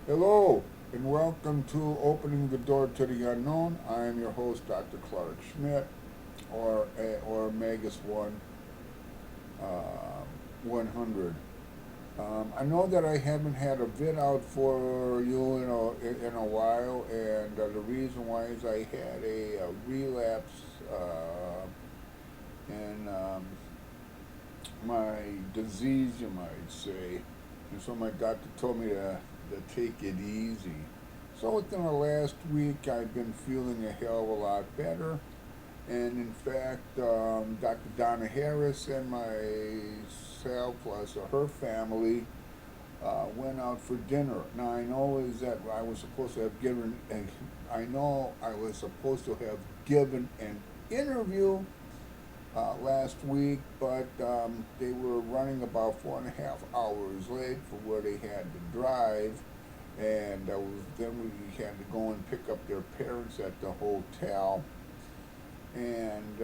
Hello, and welcome to Opening the Door to the Unknown. I am your host, Dr. Clark Schmidt, or Magus 100. I know that I haven't had a vid out for you in a while, and the reason why is I had a relapse in my disease, you might say. And so my doctor told me to take it easy. So within the last week, I've been feeling a hell of a lot better. And in fact, Dr. Donna Harris and myself, plus her family, went out for dinner. Now I know is that I was supposed to have given, and I know I was supposed to have given an interview last week, but they were running about 4.5 hours late for where they had to drive, and then we had to go and pick up their parents at the hotel, and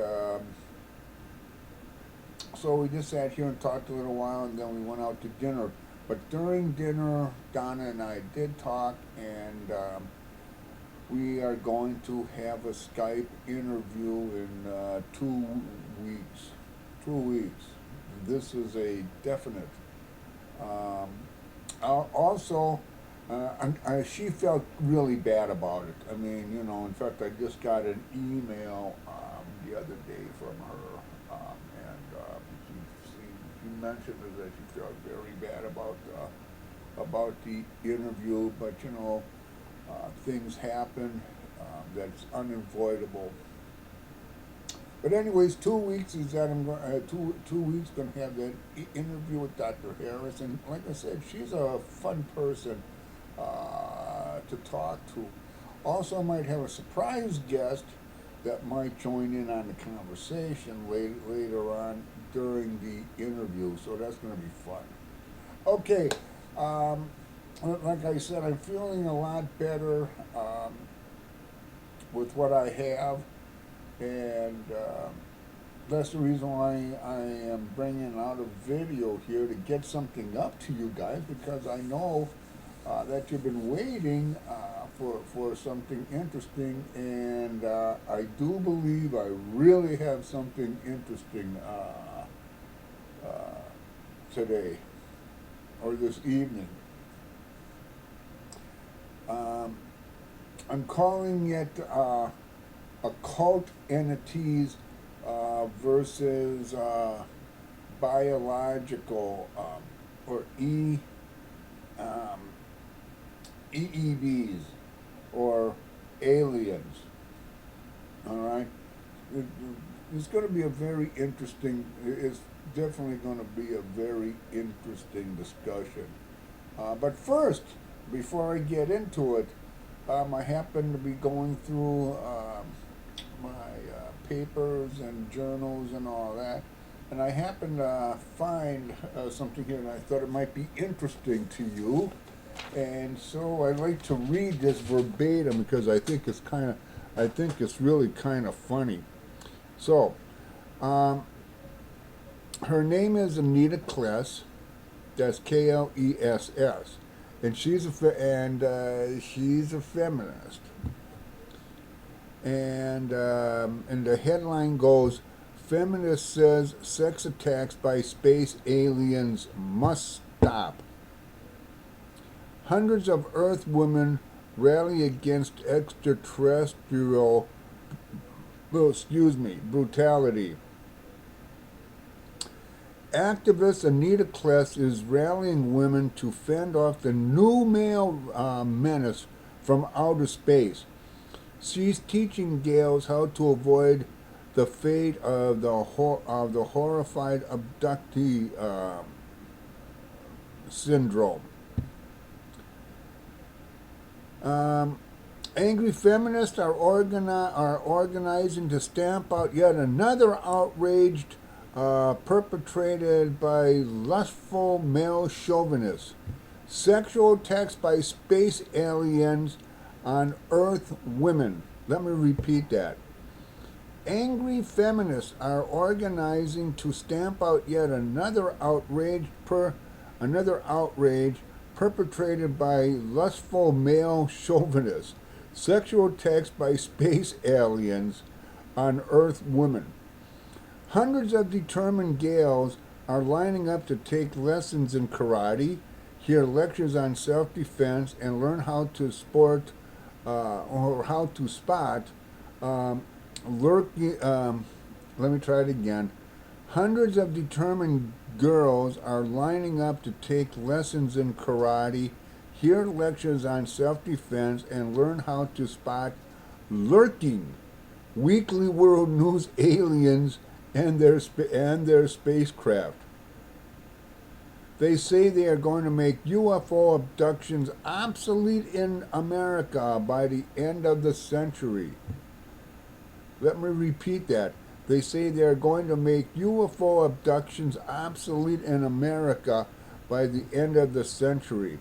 so we just sat here and talked a little while, and then we went out to dinner. But during dinner, Donna and I did talk, and we are going to have a Skype interview in 2 weeks. 2 weeks. This is a definite. Um, Also, she felt really bad about it. I mean, in fact, I just got an email the other day from her, and she mentioned that she felt very bad about the interview, but things happen. That's unavoidable. But anyways, 2 weeks is that I'm going. 2 weeks going to have that interview with Dr. Harris, and like I said, she's a fun person to talk to. Also, I might have a surprise guest that might join in on the conversation later on during the interview. So that's going to be fun. Okay. Um, like I said, I'm feeling a lot better with what I have, and that's the reason why I am bringing out a video here to get something up to you guys, because I know that you've been waiting for something interesting, and I do believe I really have something interesting today or this evening. Um, I'm calling it occult entities versus biological or um, EEVs or aliens. All right, it, it's going to be a very interesting. It's definitely going to be a very interesting discussion. But first, before I get into it, I happen to be going through my papers and journals and all that, and I happen to find something here, and I thought it might be interesting to you. And so I'd like to read this verbatim because I think it's really kind of funny. So, um, her name is Anita Kless. That's Kless, and she's a feminist. And the headline goes, "Feminist says sex attacks by space aliens must stop. Hundreds of Earth women rally against extraterrestrial, brutality. Activist Anita Kless is rallying women to fend off the new male menace from outer space. She's teaching gals how to avoid the fate of the horrified abductee syndrome. Um, Angry feminists are organizing to stamp out yet another outraged perpetrated by lustful male chauvinists. Sexual attacks by space aliens on Earth women. Let me repeat that. Angry feminists are organizing to stamp out yet another outrage perpetrated by lustful male chauvinists, sexual attacks by space aliens on Earth women. Hundreds of determined gals are lining up to take lessons in karate, hear lectures on self-defense, and learn how to or how to spot um, lurking. Let me try it again. Hundreds of determined girls are lining up to take lessons in karate, hear lectures on self-defense, and learn how to spot lurking Weekly World News aliens and their spacecraft. They say they are going to make UFO abductions obsolete in America by the end of the century. Let me repeat that. They say they are going to make UFO abductions obsolete in America by the end of the century.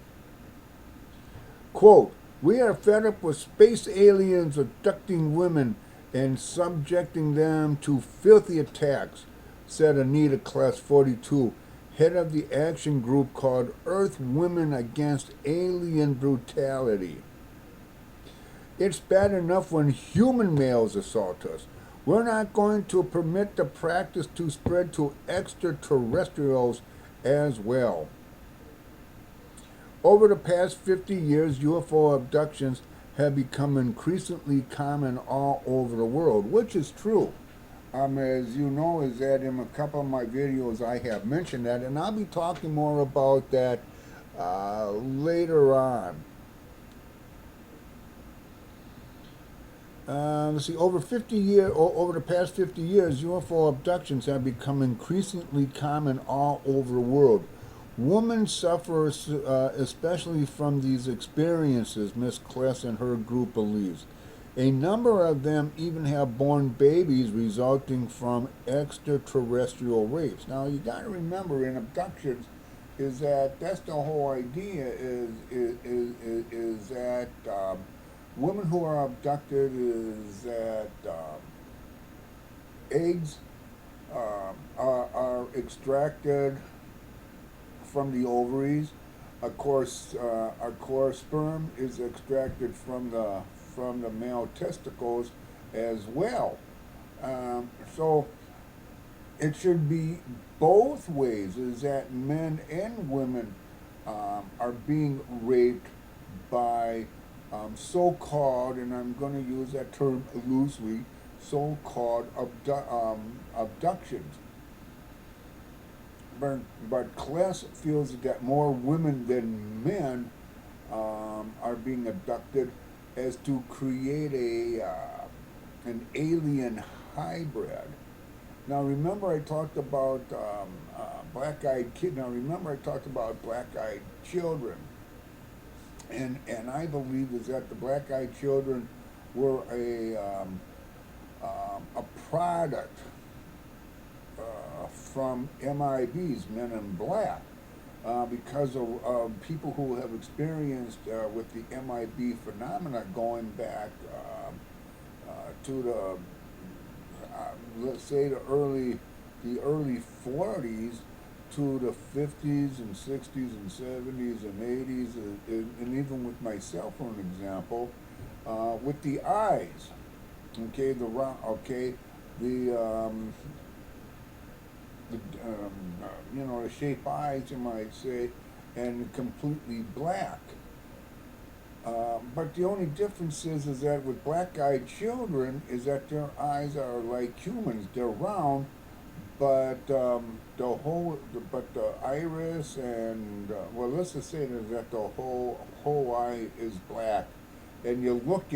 Quote, we are fed up with space aliens abducting women and subjecting them to filthy attacks, said Anita Kless, 42, head of the action group called Earth Women Against Alien Brutality. It's bad enough when human males assault us. We're not going to permit the practice to spread to extraterrestrials as well. Over the past 50 years, UFO abductions have become increasingly common all over the world, which is true. As you know, is that in a couple of my videos I have mentioned that, and I'll be talking more about that later on. Let's see. Over the past 50 years, UFO abductions have become increasingly common all over the world. Women suffer especially from these experiences, Miss Kless and her group believes. A number of them even have born babies resulting from extraterrestrial rapes. Now, you got to remember, in abductions, is that that's the whole idea. Is that women who are abducted is that eggs are extracted from the ovaries. Of course, sperm is extracted from the male testicles as well. So it should be both ways. Is that men and women are being raped by so-called, and I'm going to use that term loosely, so-called abductions. But Kless feels that more women than men are being abducted as to create an alien hybrid. Now remember I talked about black-eyed kid. Now remember I talked about black-eyed children, and I believe is that the black-eyed children were a product from MIBs, Men in Black, because of people who have experienced with the MIB phenomena going back to the let's say the early 40s to the 50s and 60s and 70s and 80s, and even with myself, for an example, with the eyes, okay, the shape eyes, you might say, and completely black. But the only difference is that with black-eyed children is that their eyes are like humans. They're round, but the iris and well, let's just say that the whole eye is black, and you look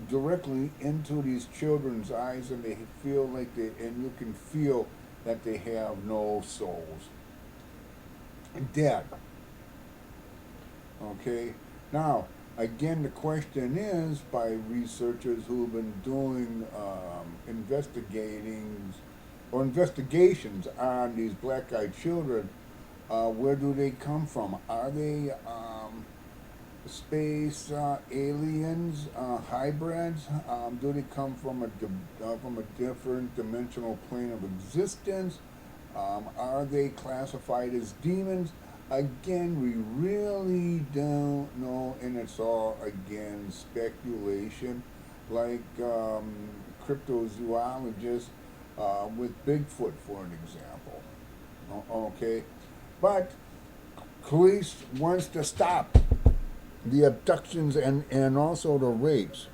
directly into these children's eyes, and they feel like and you can feel that they have no souls. Dead. Okay? Now, again, the question is, by researchers who've been doing investigations on these black-eyed children, where do they come from? Are they space aliens, hybrids? Do they come from a different dimensional plane of existence? Are they classified as demons? Again, we really don't know, and it's all, again, speculation, like cryptozoologists with Bigfoot, for an example. Okay? But police wants to stop the abductions and also the rapes.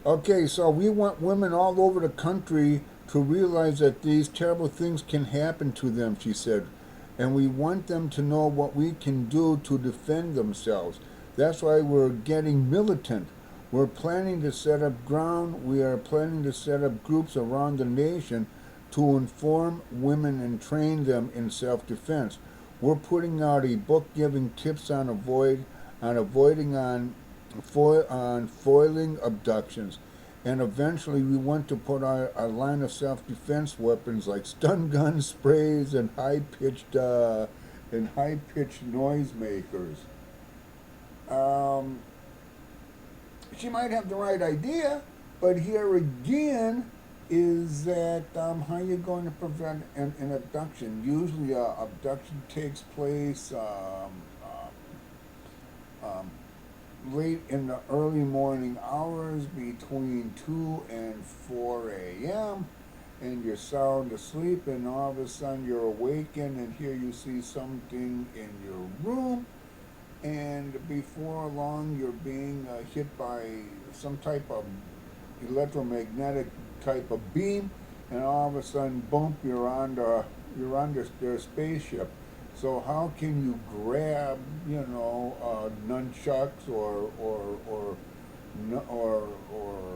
Okay, so we want women all over the country to realize that these terrible things can happen to them, she said. And we want them to know what we can do to defend themselves. That's why we're getting militant. We're planning to set up ground, we are planning to set up groups around the nation to inform women and train them in self-defense. We're putting out a book giving tips on avoiding on foiling abductions, and eventually we want to put out a line of self-defense weapons like stun gun sprays and high-pitched noisemakers. Um, she might have the right idea, but here again is that how are you going to prevent an abduction? Usually, abduction takes place um, late in the early morning hours between 2 and 4 a.m. and you're sound asleep and all of a sudden you're awakened and here you see something in your room and before long you're being hit by some type of electromagnetic type of beam and all of a sudden bump you're on their spaceship. So how can you grab, nunchucks or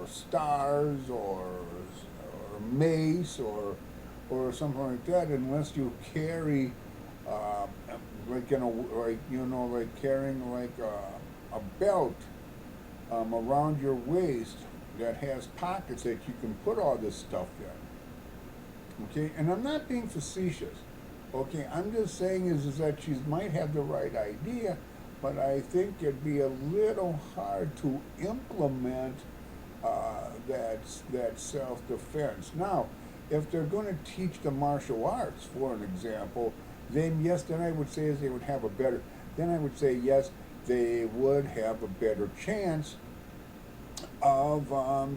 stars or mace or something like that unless you carry uh, like carrying like a belt around your waist that has pockets that you can put all this stuff in. Okay, and I'm not being facetious. Okay, I'm just saying is that she might have the right idea, but I think it'd be a little hard to implement that self-defense. Now, if they're going to teach the martial arts, for an example, then yes, then I would say is they would have a better. Then I would say yes, they would have a better chance of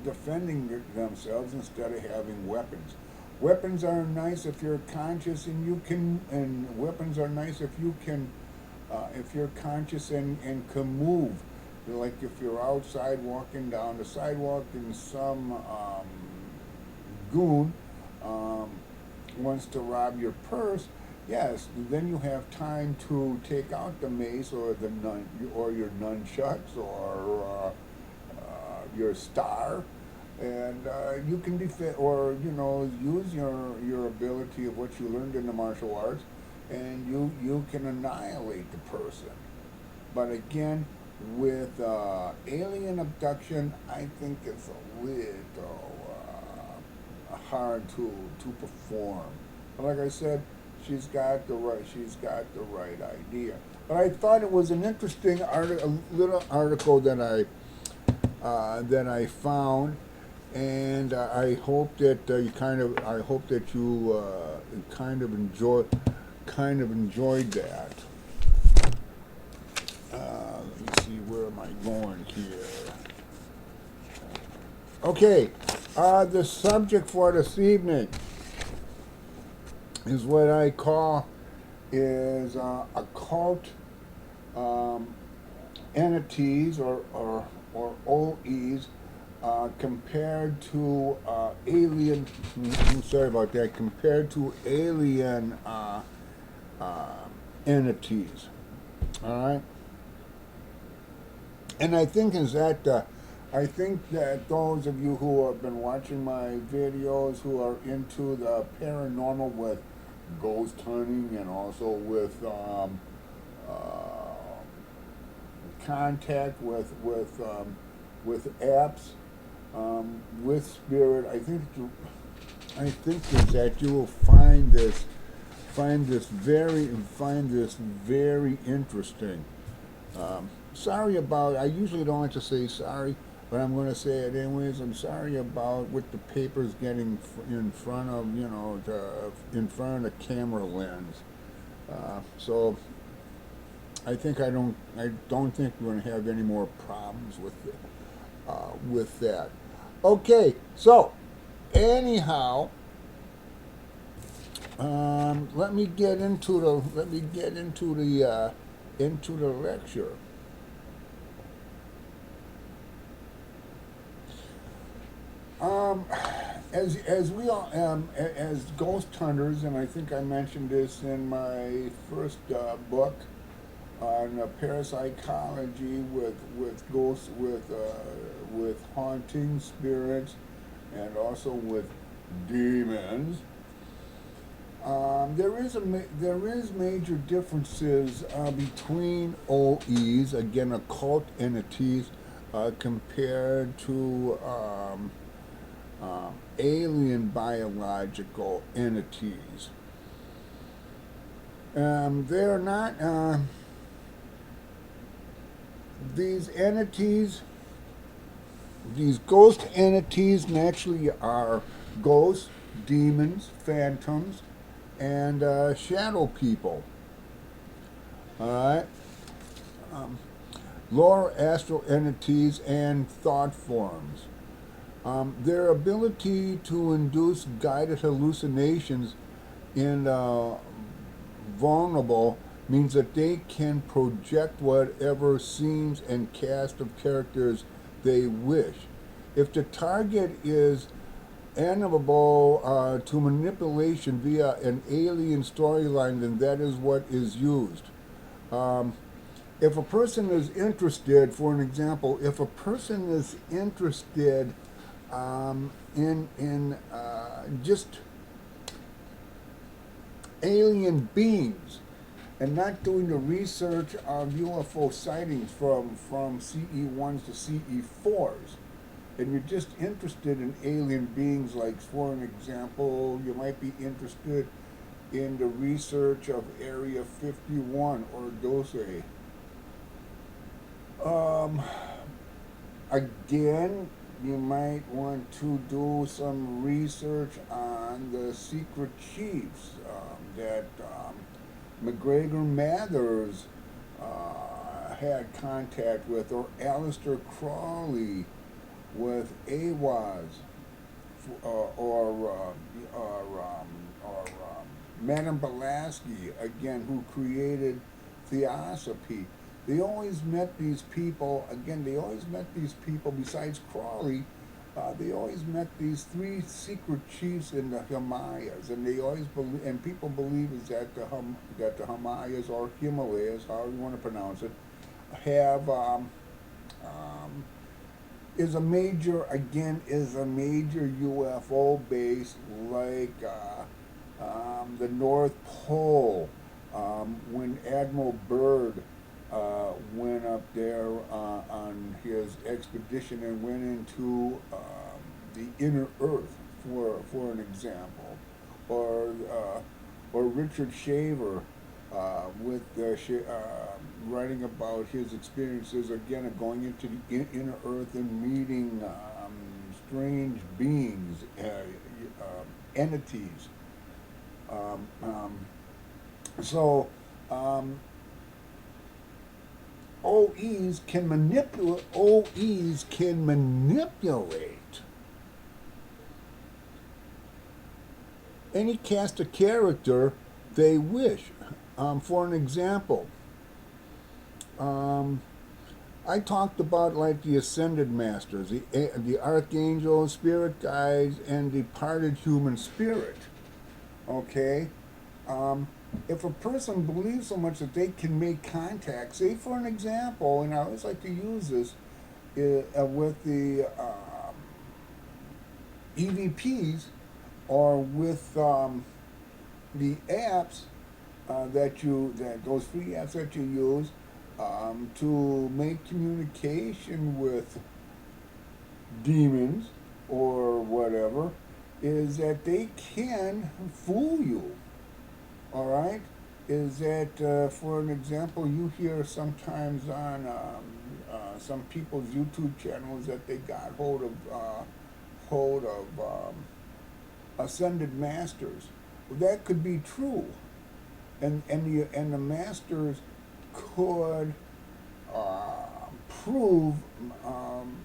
defending themselves instead of having weapons. Weapons are nice if you're conscious and you can, and weapons are nice if you're conscious and can move. Like if you're outside walking down the sidewalk and some goon um, wants to rob your purse, yes, then you have time to take out the mace or your nunchucks or your star, and you can defend or use your ability of what you learned in the martial arts, and you can annihilate the person. But again, with alien abduction, I think it's a little hard to perform. But like I said, she's got the right idea. But I thought it was an interesting a little article that I found, and I hope that you kind of enjoyed that. Let me see, where am I going here? Okay, the subject for this evening is what I call is occult um, entities or OEs compared to alien. I'm sorry about that. Compared to alien uh, entities. All right. And I think that those of you who have been watching my videos who are into the paranormal with ghost hunting and also with contact with apps with spirit, I think that you will find this very interesting. Sorry about. I usually don't like to say sorry, but I'm going to say it anyways. I'm sorry about with the papers getting in front of, in front of the camera lens. So I don't think we're going to have any more problems with that. Okay, so anyhow, let me get into the lecture. Um, as we all as ghost hunters, and I think I mentioned this in my first book on parapsychology with ghosts with haunting spirits and also with demons. There is major differences between OEs, again occult entities, compared to alien biological entities. They're not these entities. These ghost entities naturally are ghosts, demons, phantoms, and shadow people. All right. Um, Lower astral entities and thought forms. Their ability to induce guided hallucinations in vulnerable means that they can project whatever scenes and cast of characters they wish. If the target is amenable to manipulation via an alien storyline, then that is what is used. Um, if a person is interested, for an example, if a person is interested in just alien beings and not doing the research of UFO sightings from CE1s to CE4s, and you're just interested in alien beings, like for an example, you might be interested in the research of Area 51 or Dose. Um, Again, you might want to do some research on the secret chiefs that McGregor Mathers had contact with, or Aleister Crowley with AWAS, or Madame Blavatsky, again, who created Theosophy. They always met these people, again, they always met these people, besides Crawley, they always met these three secret chiefs in the Himalayas, and they always believe, and people believe is that that the Himalayas, or Himalayas, however you want to pronounce it, have um, is a major UFO base, like the North Pole. When Admiral Byrd went up there on his expedition and went into the inner Earth, for an example, or Richard Shaver with writing about his experiences, again of going into the inner Earth and meeting strange beings, entities. Um, um, so um, OEs can manipulate any cast of character they wish. For an example, um, I talked about like the ascended masters, the archangels, spirit guides, and departed human spirit. Okay, um, if a person believes so much that they can make contact, say for an example, and I always like to use this with the EVPs, or with the apps that those free apps that you use to make communication with demons or whatever, is that they can fool you. All right. is that, for an example, you hear sometimes on some people's YouTube channels that they got hold of ascended masters. Well, that could be true, and the masters could prove um,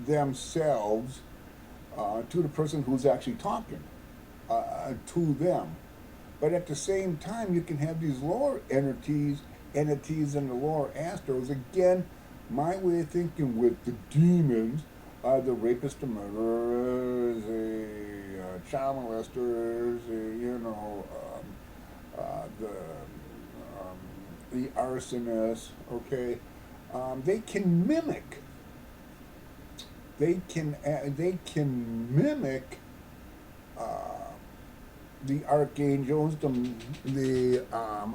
themselves to the person who's actually talking to them. But at the same time, you can have these lower entities in the lower astros. Again, my way of thinking with the demons, the rapists, the murderers, the child molesters, the arsonists. Okay, they can mimic. They can mimic uh, the archangels, the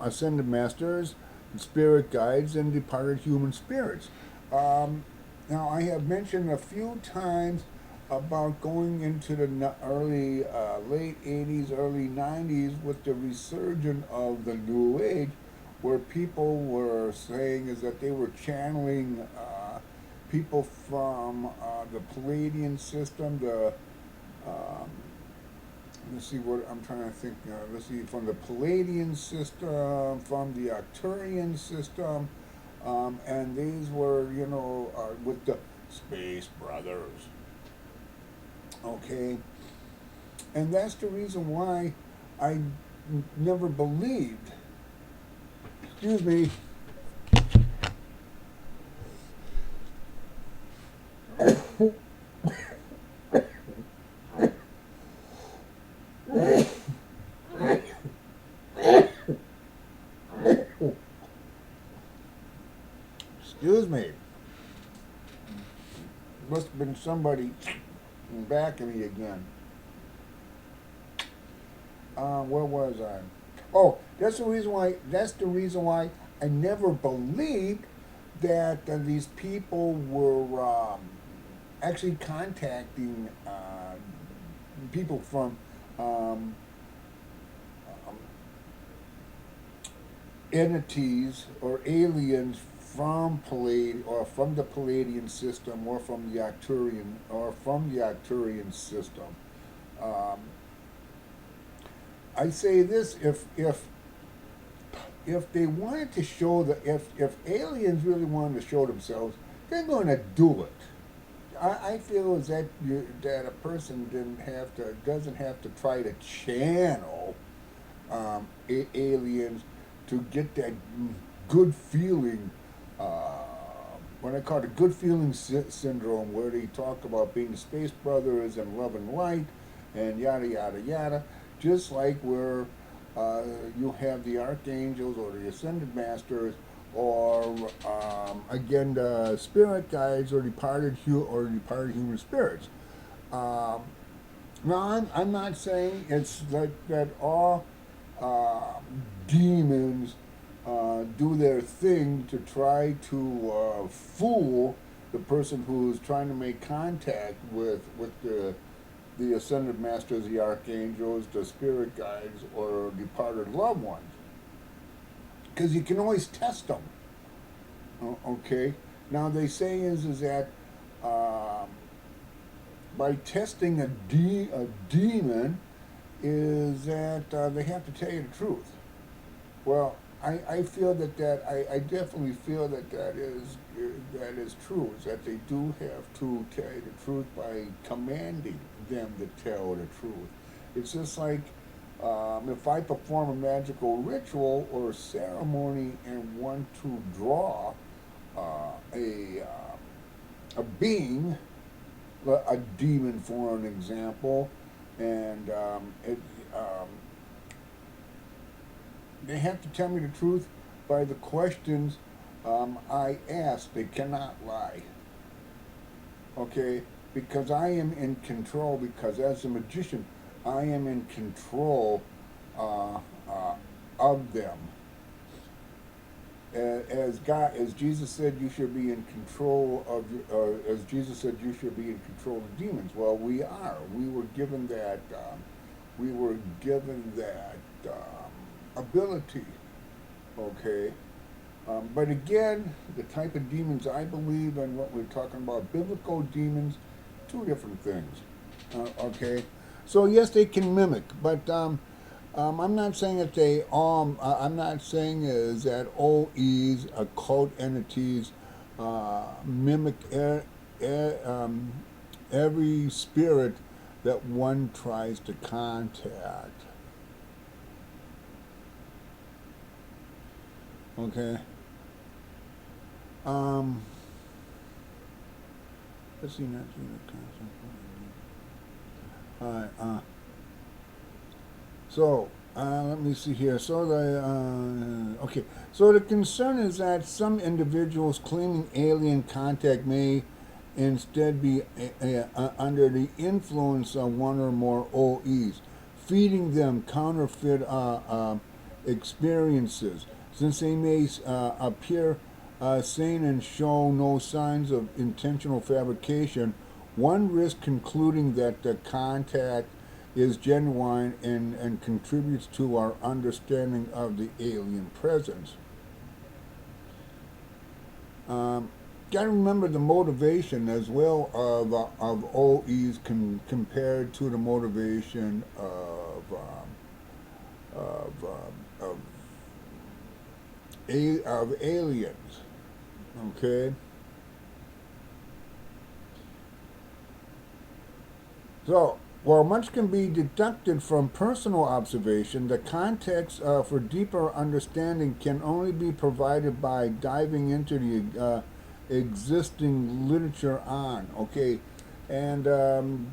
ascended masters, spirit guides, and departed human spirits. Um, Now, I have mentioned a few times about going into the early, late 80s, early 90s with the resurgence of the New Age, where people were saying is that they were channeling people from the Palladian system, um, let's see what I'm trying to think. Let's see, from the Palladian system, from the Arcturian system, and these were, with the Space Brothers. Okay, and that's the reason why I never believed. Excuse me. Excuse me. Must have been somebody back of me again. Where was I? Oh, that's the reason why. That's the reason why I never believed that these people were actually contacting people from um, um, entities or aliens from or from the Palladian system or from the Arcturian system. Um, I say this: if they wanted to show that if aliens really wanted to show themselves, they're going to do it. I feel is that that a person doesn't have to try to channel aliens to get that good feeling. Uh, what I call the good feeling syndrome, where they talk about being the Space Brothers and love and light, and yada yada yada. Just like where you have the archangels or the ascended masters, or again the spirit guides or departed human spirits. Um, Now, I'm not saying it's that all uh, demons do their thing to try to fool the person who's trying to make contact with the ascended masters, the archangels, the spirit guides, or departed loved ones, because you can always test them. Okay. Now they say is that um, by testing a demon is that they have to tell you the truth. Well, I feel I definitely feel that is true. Is that they do have to tell you the truth by commanding them to tell the truth. It's just like if I perform a magical ritual or ceremony and want to draw a being, a demon for an example, and um, they have to tell me the truth by the questions I ask. They cannot lie, okay? Because I am in control. Because as a magician, I am in control uh, uh, of them. As Jesus said, you should be in control of. As Jesus said, you should be in control of demons. Well, we are. We were given that. We were given that ability. Okay. But again, the type of demons I believe and what we're talking about, biblical demons, two different things. Okay. So yes, they can mimic, but I'm not saying that they I'm not saying is that OEs, occult entities, mimic every spirit that one tries to contact. Okay. Um, let's see. Not all right. So let me see here. So the okay. So the concern is that some individuals claiming alien contact may instead be under the influence of one or more OEs, feeding them counterfeit experiences, since they may appear sane and show no signs of intentional fabrication. One risks concluding that the contact is genuine and contributes to our understanding of the alien presence. Got to remember the motivation as well of OEs compared to the motivation of of aliens. Okay. So, while much can be deducted from personal observation, the context for deeper understanding can only be provided by diving into the existing literature on. Okay, and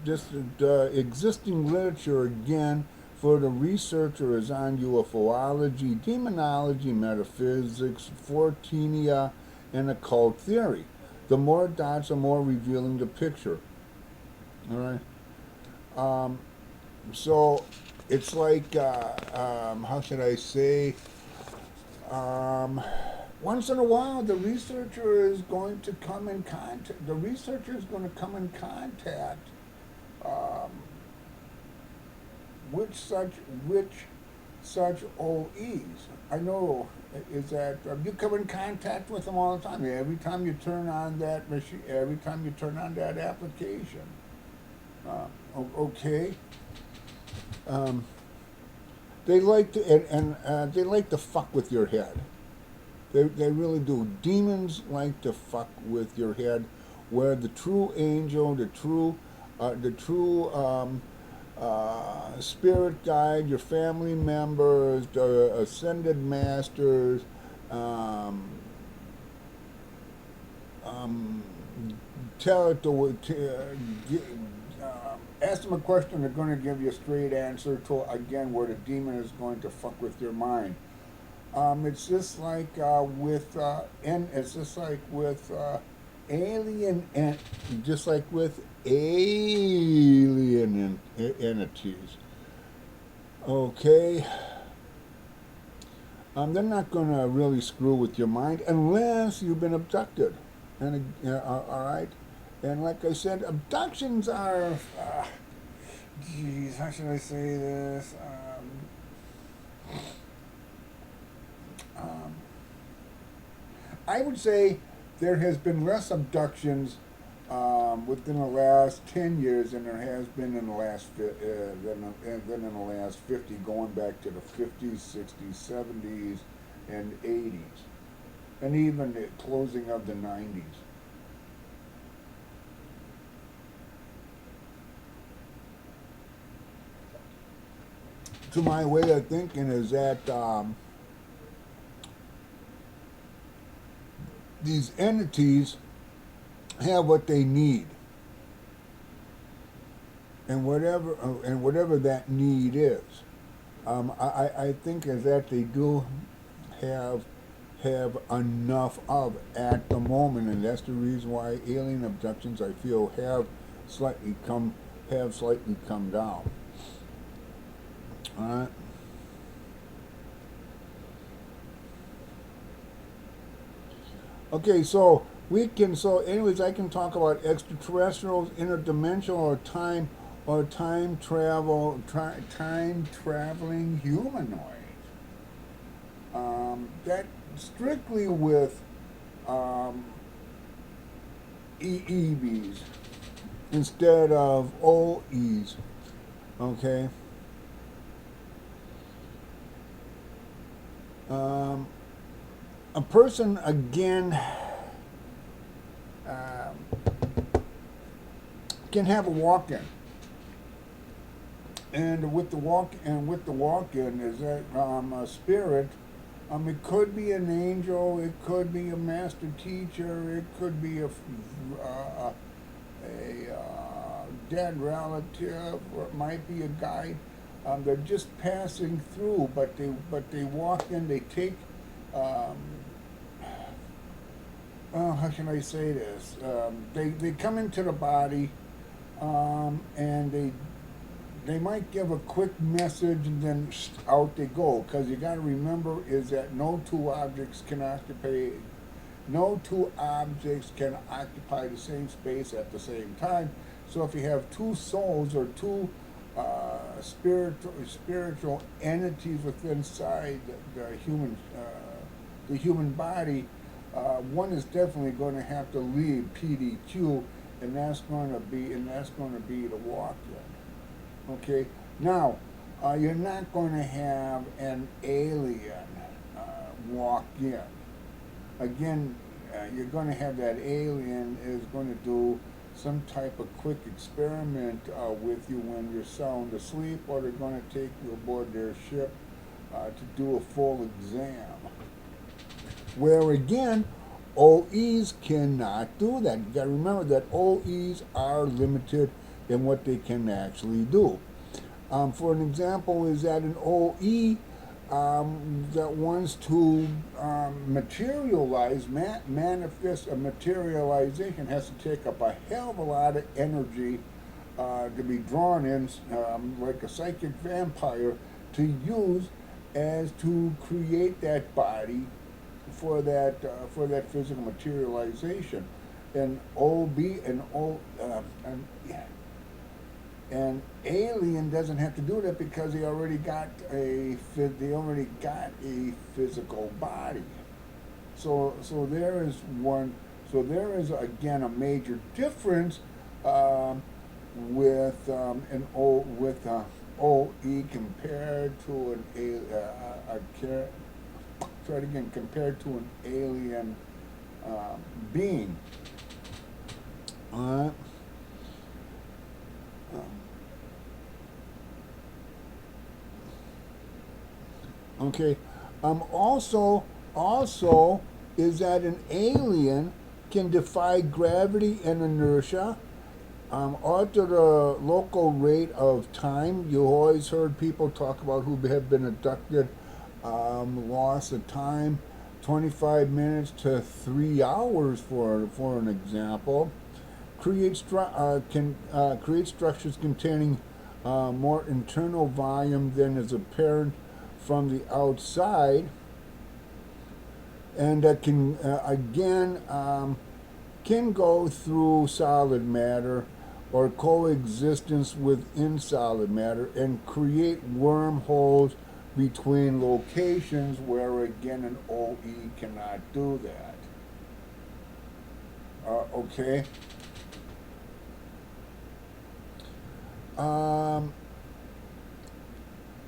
just the existing literature again for the researcher is on UFOlogy, demonology, metaphysics, Fortenia, and occult theory. The more dots are more revealing the picture. All right. Um, so it's like, how should I say? Um, Once in a while, the researcher is going to come in contact. The researcher is going to come in contact um, which such OEs. I know is that you come in contact with them all the time. Every time you turn on that machine, every time you turn on that application. Okay. Um, they like to and they like to fuck with your head. They really do. Demons like to fuck with your head, where the true angel, the true spirit guide, your family members, the ascended masters, um, um, tell it ask them a question, they're going to give you a straight answer to again where the demon is going to fuck with your mind. It's just like and it's just like with alien and just like with alien entities. Okay, they're not going to really screw with your mind unless you've been abducted. And all right, and like I said, abductions are, geez, how should I say this? Um, I would say there has been less abductions within the last 10 years than there has been in the last than in the last 50, going back to the 50s, 60s, 70s, and 80s, and even the closing of the 90s. To my way of thinking is that these entities have what they need, and whatever that need is. I think is that they do have have enough of at the moment, and that's the reason why alien abductions I feel slightly come down. All right. Okay, so anyways, I can talk about extraterrestrials, interdimensional, or time or time traveling humanoid. That strictly with um, EEBs instead of OEs. Okay. Um, a person again um, can have a walk-in, and with the walk-in is that a spirit. It could be an angel, it could be a master teacher, it could be a dead relative, or it might be a guide. They're just passing through, but they walk in. They take. Um, how can I say this? They come into the body, and they might give a quick message and then out they go. Because you got to remember is that no two objects can occupy the same space at the same time. So if you have two souls or two spiritual entities within inside the human body, one is definitely going to have to leave PDQ, and that's going to be the walk-in. Okay, now you're not going to have an alien walk in. Again, you're going to have that alien is going to do some type of quick experiment with you when you're sound asleep, or they're going to take you aboard their ship to do a full exam. Where again, OEs cannot do that. You got to remember that OEs are limited in what they can actually do. For an example, is that an OE that wants to manifest a materialization has to take up a hell of a lot of energy to be drawn in, like a psychic vampire, to use as to create that body for that physical materialization. And an alien doesn't have to do that because they already got a physical body. So there is one. So there is again a major difference with an O with OE compared to an try it again, compared to an alien being. All right. Okay. Also, is that an alien can defy gravity and inertia, alter the local rate of time. You always heard people talk about who have been abducted, loss of time, 25 minutes to 3 hours for an example. Can create structures containing more internal volume than is apparent from the outside, and that can go through solid matter or coexistence within solid matter and create wormholes between locations where again an OE cannot do that. Okay. Um,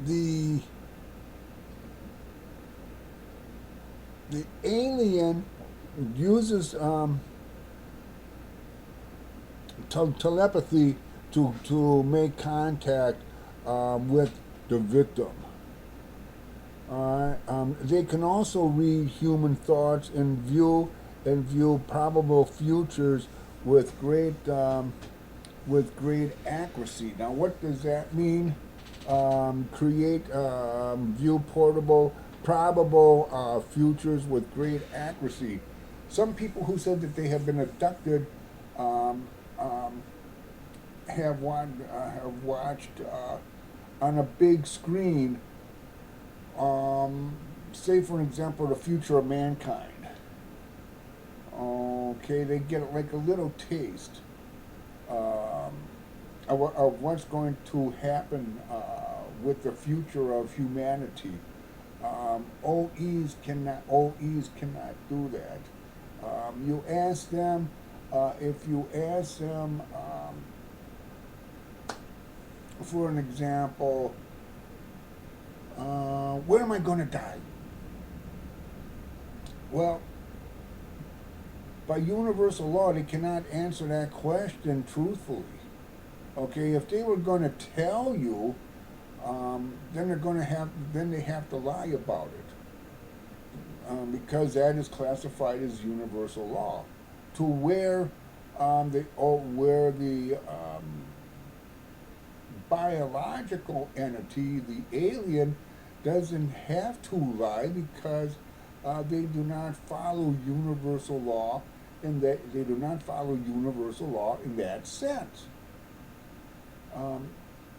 the the alien uses telepathy to make contact with the victim. They can also read human thoughts and view probable futures with great accuracy. Now, what does that mean? View probable futures with great accuracy. Some people who said that they have been abducted um, um, have watched on a big screen, say for example, the future of mankind. Okay, they get like a little taste. Um, of what's going to happen with the future of humanity. OEs cannot do that. You ask them, if you ask them, for an example, when am I going to die? Well, by universal law, they cannot answer that question truthfully. Okay, if they were going to tell you, then they have to lie about it, because that is classified as universal law. To where the biological entity, the alien, doesn't have to lie because they do not follow universal law in that sense.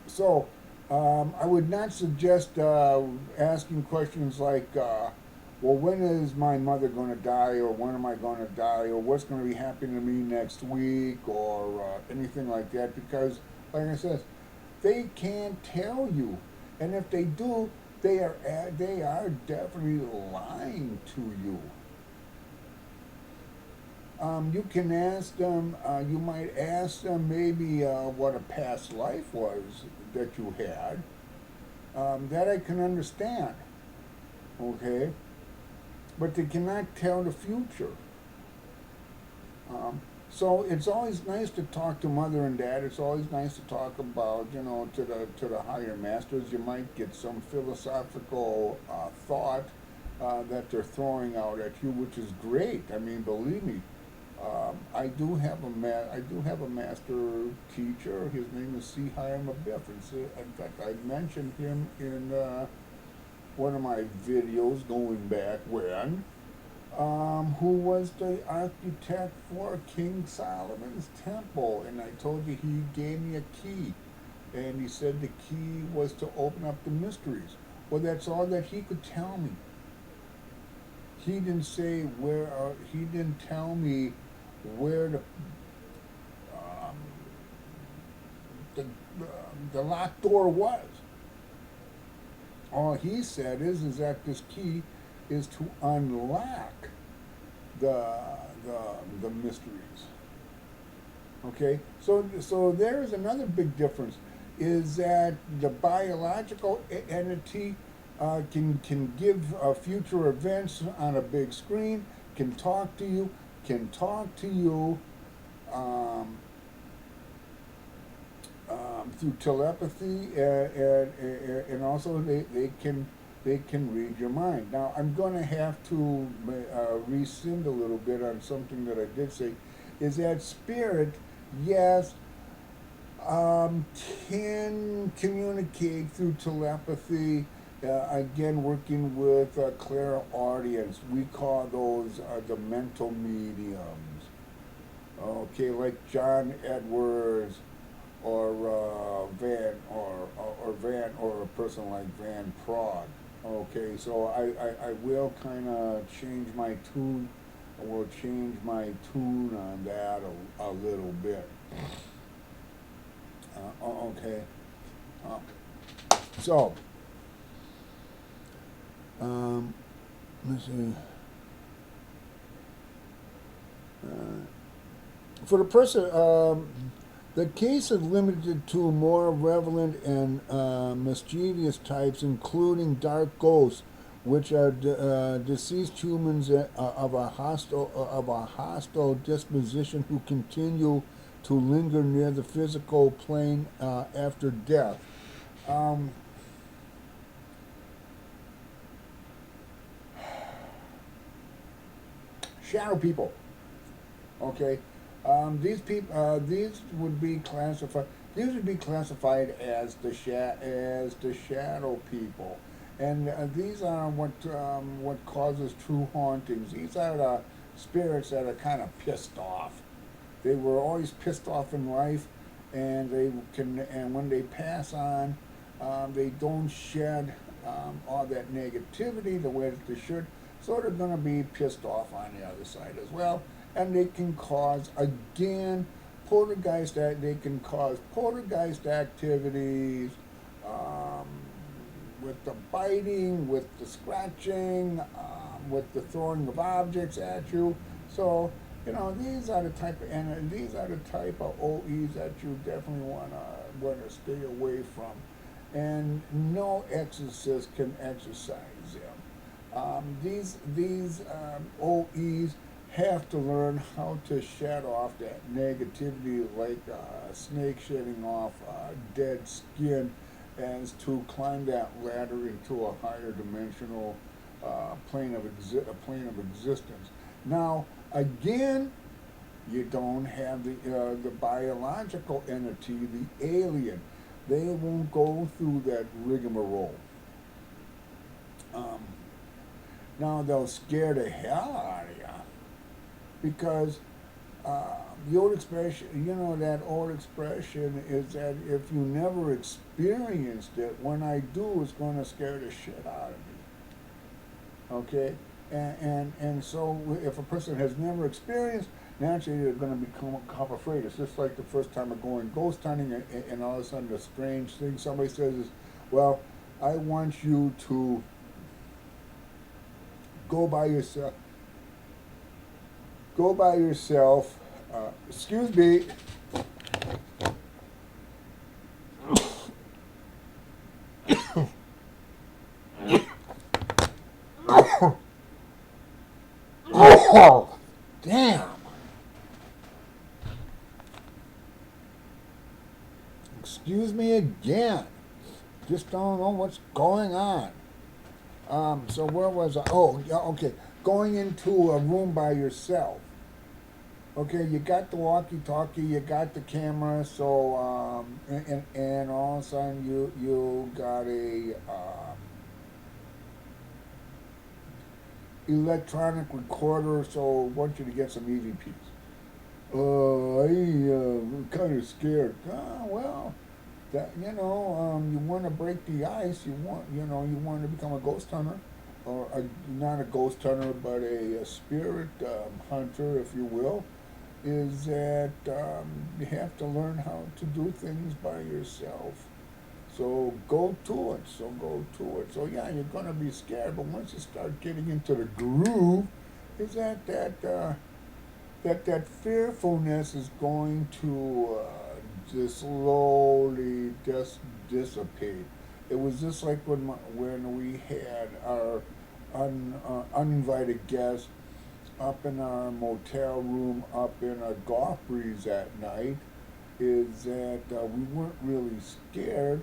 So I would not suggest asking questions like, well, when is my mother going to die, or when am I going to die, or what's going to be happening to me next week, or anything like that, because, like I said, they can't tell you, and if they do, they are definitely lying to you. You can ask them. You might ask them maybe what a past life was that you had. That I can understand. Okay, but they cannot tell the future. So it's always nice to talk to mother and dad. It's always nice to talk about, to the higher masters. You might get some philosophical thought that they're throwing out at you, which is great. I mean, believe me, I do have a master teacher. His name is C. Hiram Abiff. In fact, I mentioned him in one of my videos going back when. Who was the architect for King Solomon's temple, and I told you he gave me a key, and he said the key was to open up the mysteries. Well, that's all that he could tell me. He didn't say where. He didn't tell me where um, the the locked door was. All he said is that this key is to unlock the the mysteries. Okay, so there is another big difference, is that the biological entity can give future events on a big screen, can talk to you um, through telepathy, and also they can read your mind. Now, I'm going to have to rescind a little bit on something that I did say, is that spirit, yes, can communicate through telepathy, again, working with clairaudience. We call those the mental mediums. Okay, like John Edwards, or or a person like Van Prague. Okay, so I will kind of change my tune. I will change my tune on that a little bit. Okay. Uh, so, let's see. For the person, the case is limited to more relevant and mischievous types, including dark ghosts, which are deceased humans of a hostile disposition who continue to linger near the physical plane after death. Um, Shadow people. Okay, these would be classified. These would be classified as as the shadow people, and these are what causes true hauntings. These are the spirits that are kind of pissed off. They were always pissed off in life, and when they pass on, they don't shed all that negativity the way that they should. So they're going to be pissed off on the other side as well, and they can cause, again, poltergeist, that they can cause poltergeist activities, um, with the biting, with the scratching, with the throwing of objects at you. So, these are the type of these are the type of OEs that you definitely wanna stay away from, and no exorcist can exorcise them. These OEs have to learn how to shed off that negativity, like a snake shedding off dead skin, as to climb that ladder into a higher dimensional plane of existence. Now, again, you don't have the biological entity, the alien. They won't go through that rigmarole. Um, Now they'll scare the hell out of you, because the old expression, that old expression is that if you never experienced it, when I do, it's going to scare the shit out of me. Okay, and so if a person has never experienced, naturally they're going to become afraid. It's just like the first time of going ghost hunting, and all of a sudden the strange thing somebody says is, well, I want you to go by yourself. Go by yourself. Excuse me. Oh, damn. Excuse me again. Just don't know what's going on. So where was I? Oh, yeah, okay. Going into a room by yourself. Okay, you got the walkie-talkie, you got the camera, so and all of a sudden you got a electronic recorder, so I want you to get some EVPs. I'm kind of scared. Well, that you want to break the ice. You want to become a ghost hunter, or not a ghost hunter, but a spirit hunter, if you will. Is that you have to learn how to do things by yourself. So go to it. So yeah, you're gonna be scared, but once you start getting into the groove, is that fearfulness is going to just slowly just dissipate. It was just like when we had our uninvited guests up in our motel room up in a golf breeze that night, is that we weren't really scared,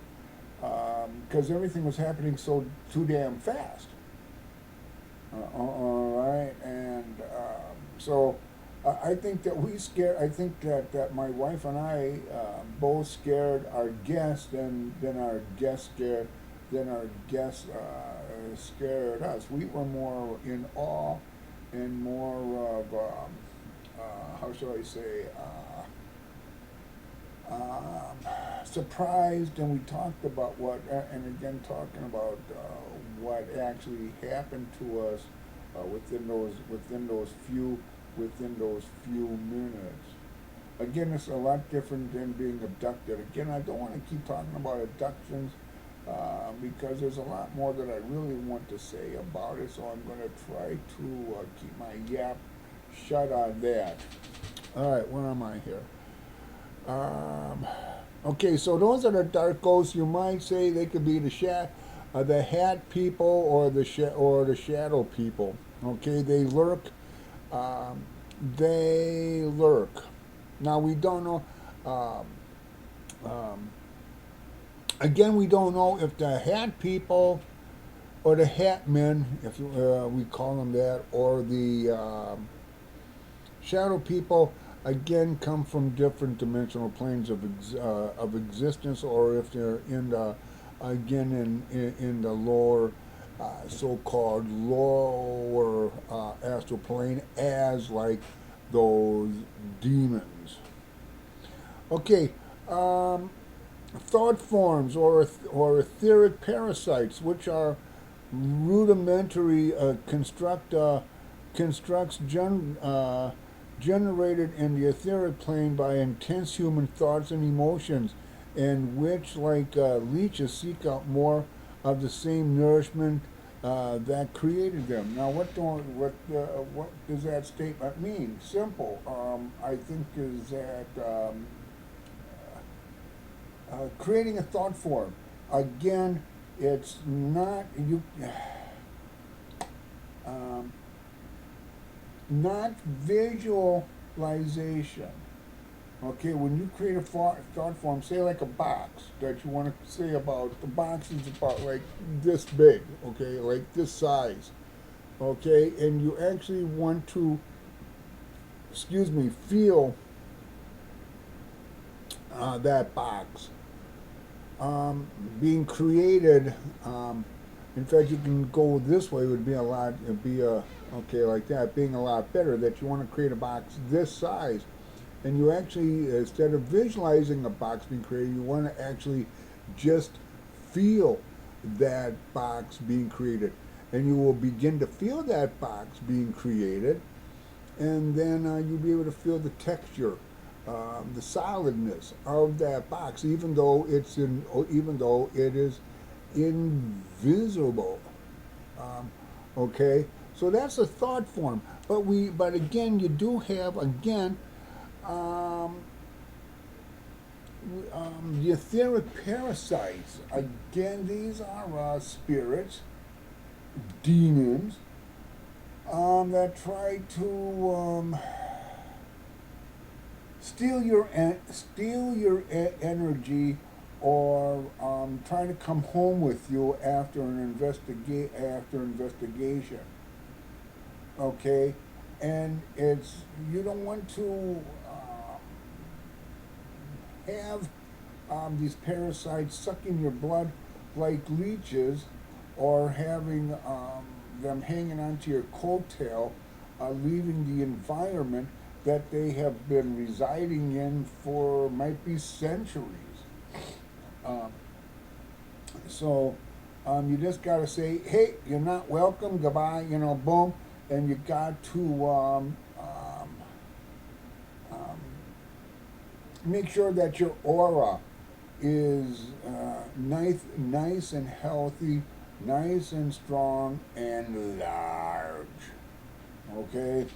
because everything was happening so too damn fast. All right, and so I think that I think that my wife and I both scared our guests, and then our guests scared us. We were more in awe and more of, how shall I say, surprised, and we talked about and again talking about what actually happened to us within those few minutes. Again, it's a lot different than being abducted. Again, I don't want to keep talking about abductions, because there's a lot more that I really want to say about it, so I'm going to try to keep my yap shut on that. All right, where am I here? Okay, so those are the dark ghosts. You might say they could be the hat people, or the shadow people. Okay, they lurk. They lurk. Now we don't know. Again, we don't know if the hat people, or the hat men, if we call them that, or the shadow people, again come from different dimensional planes of existence, or if they're in the in the lower so-called lower astral plane, as like those demons. Okay, thought forms, or etheric parasites, which are rudimentary constructs generated in the etheric plane by intense human thoughts and emotions, and which, like leeches, seek out more of the same nourishment that created them. Now, what does that statement mean? Simple. I think is that creating a thought form. Again, it's not you. Um, Not visualization. Okay, when you create a thought form, say like a box that you want to say about, the box is about like this big, okay, like this size, okay, and you actually want to, excuse me, feel that box being created. In fact, you can go this way. Would be a lot. It'd be a okay like that, being a lot better. That you want to create a box this size, and you actually, instead of visualizing a box being created, you want to actually just feel that box being created, and you will begin to feel that box being created, and then you'll be able to feel the texture, the solidness of that box, even though it is invisible. Um, okay, so that's a thought form. But again, you do have again um, the etheric parasites. Again, these are spirits, demons that try to energy, or trying to come home with you after investigation. Okay, and it's you don't want to have these parasites sucking your blood like leeches, or having them hanging onto your coattail, leaving the environment that they have been residing in for might be centuries. Um, so you just got to say, hey, you're not welcome, goodbye, boom, and you got to um, make sure that your aura is nice and healthy, nice and strong and large. Okay?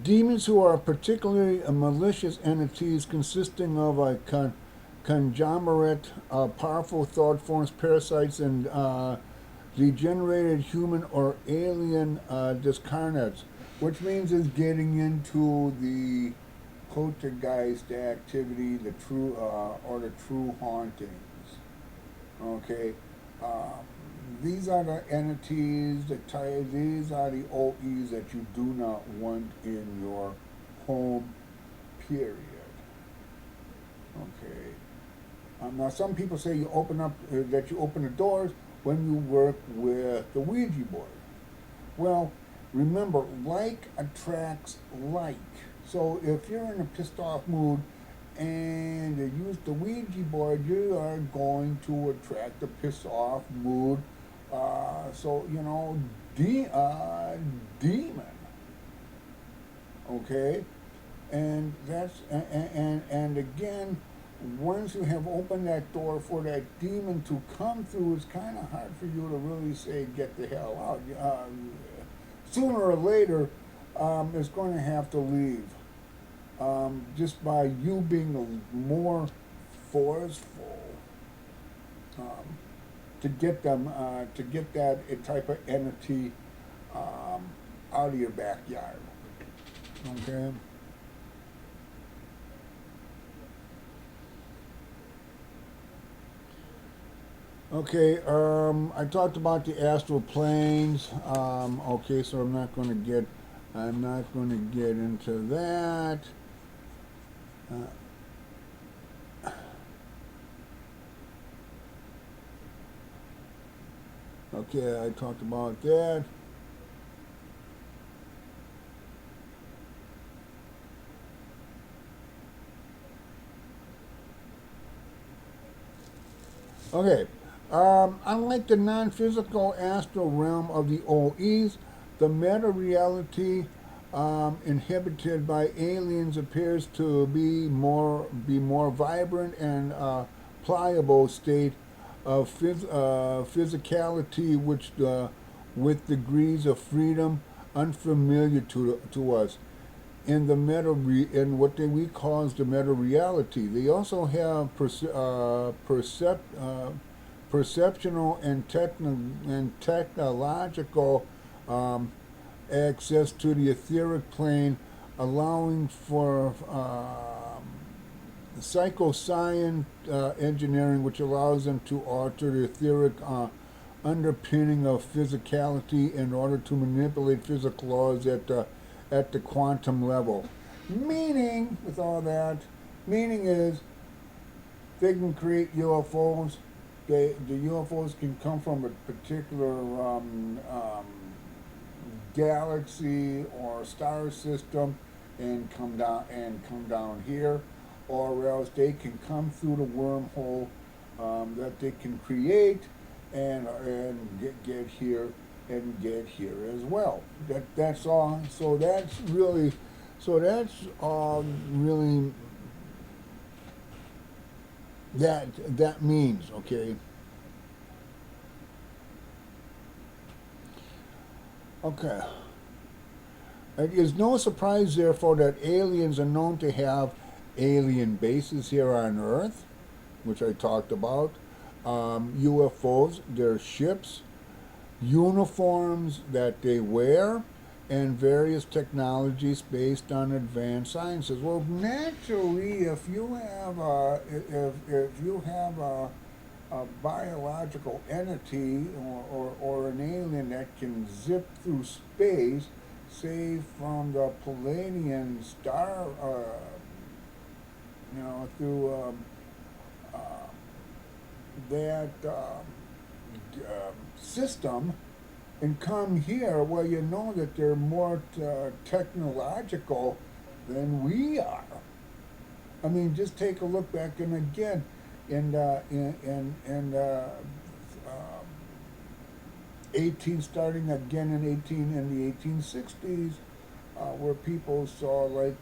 Demons, who are particularly malicious entities consisting of a conglomerate of powerful thought forms, parasites, and degenerated human or alien discarnates, which means is getting into the poltergeist activity, the true or the true hauntings. Okay, um, these are the entities, these are the OEs that you do not want in your home. Period. Okay. Now, some people say that you open the doors when you work with the Ouija board. Well, remember, like attracts like. So if you're in a pissed off mood and you use the Ouija board, you are going to attract a pissed off mood. So demon. Okay, and and again, once you have opened that door for that demon to come through, it's kind of hard for you to really say, get the hell out. Sooner or later, it's going to have to leave. Just by you being more forceful um, to get that type of entity out of your backyard. Okay. Okay, I talked about the astral planes. Okay, so I'm not going to get into that. Uh, okay, I talked about that. Okay, unlike the non-physical astral realm of the OEs, The meta-reality inhabited by aliens appears to be more vibrant and pliable state of physicality, which with degrees of freedom unfamiliar to us in what we call the meta reality. They also have perceptional and technological um, access to the etheric plane, allowing for psychoscience engineering, which allows them to alter the etheric underpinning of physicality in order to manipulate physical laws at the quantum level. Meaning, with all that, meaning is they can create UFOs. The UFOs can come from a particular galaxy or star system and come down here, or else they can come through the wormhole that they can create and get here as well. That's all. So that's really that means, okay. Okay. It is no surprise, therefore, that aliens are known to have alien bases here on Earth, which I talked about. UFOs, their ships, uniforms that they wear, and various technologies based on advanced sciences. Well, naturally, if you have if you have a biological entity or an alien that can zip through space, say from the Palladian star, through uh, that system and come here, well, you know that they're more technological than we are. I mean, just take a look back, and again, in 18, starting again in the 1860s, where people saw like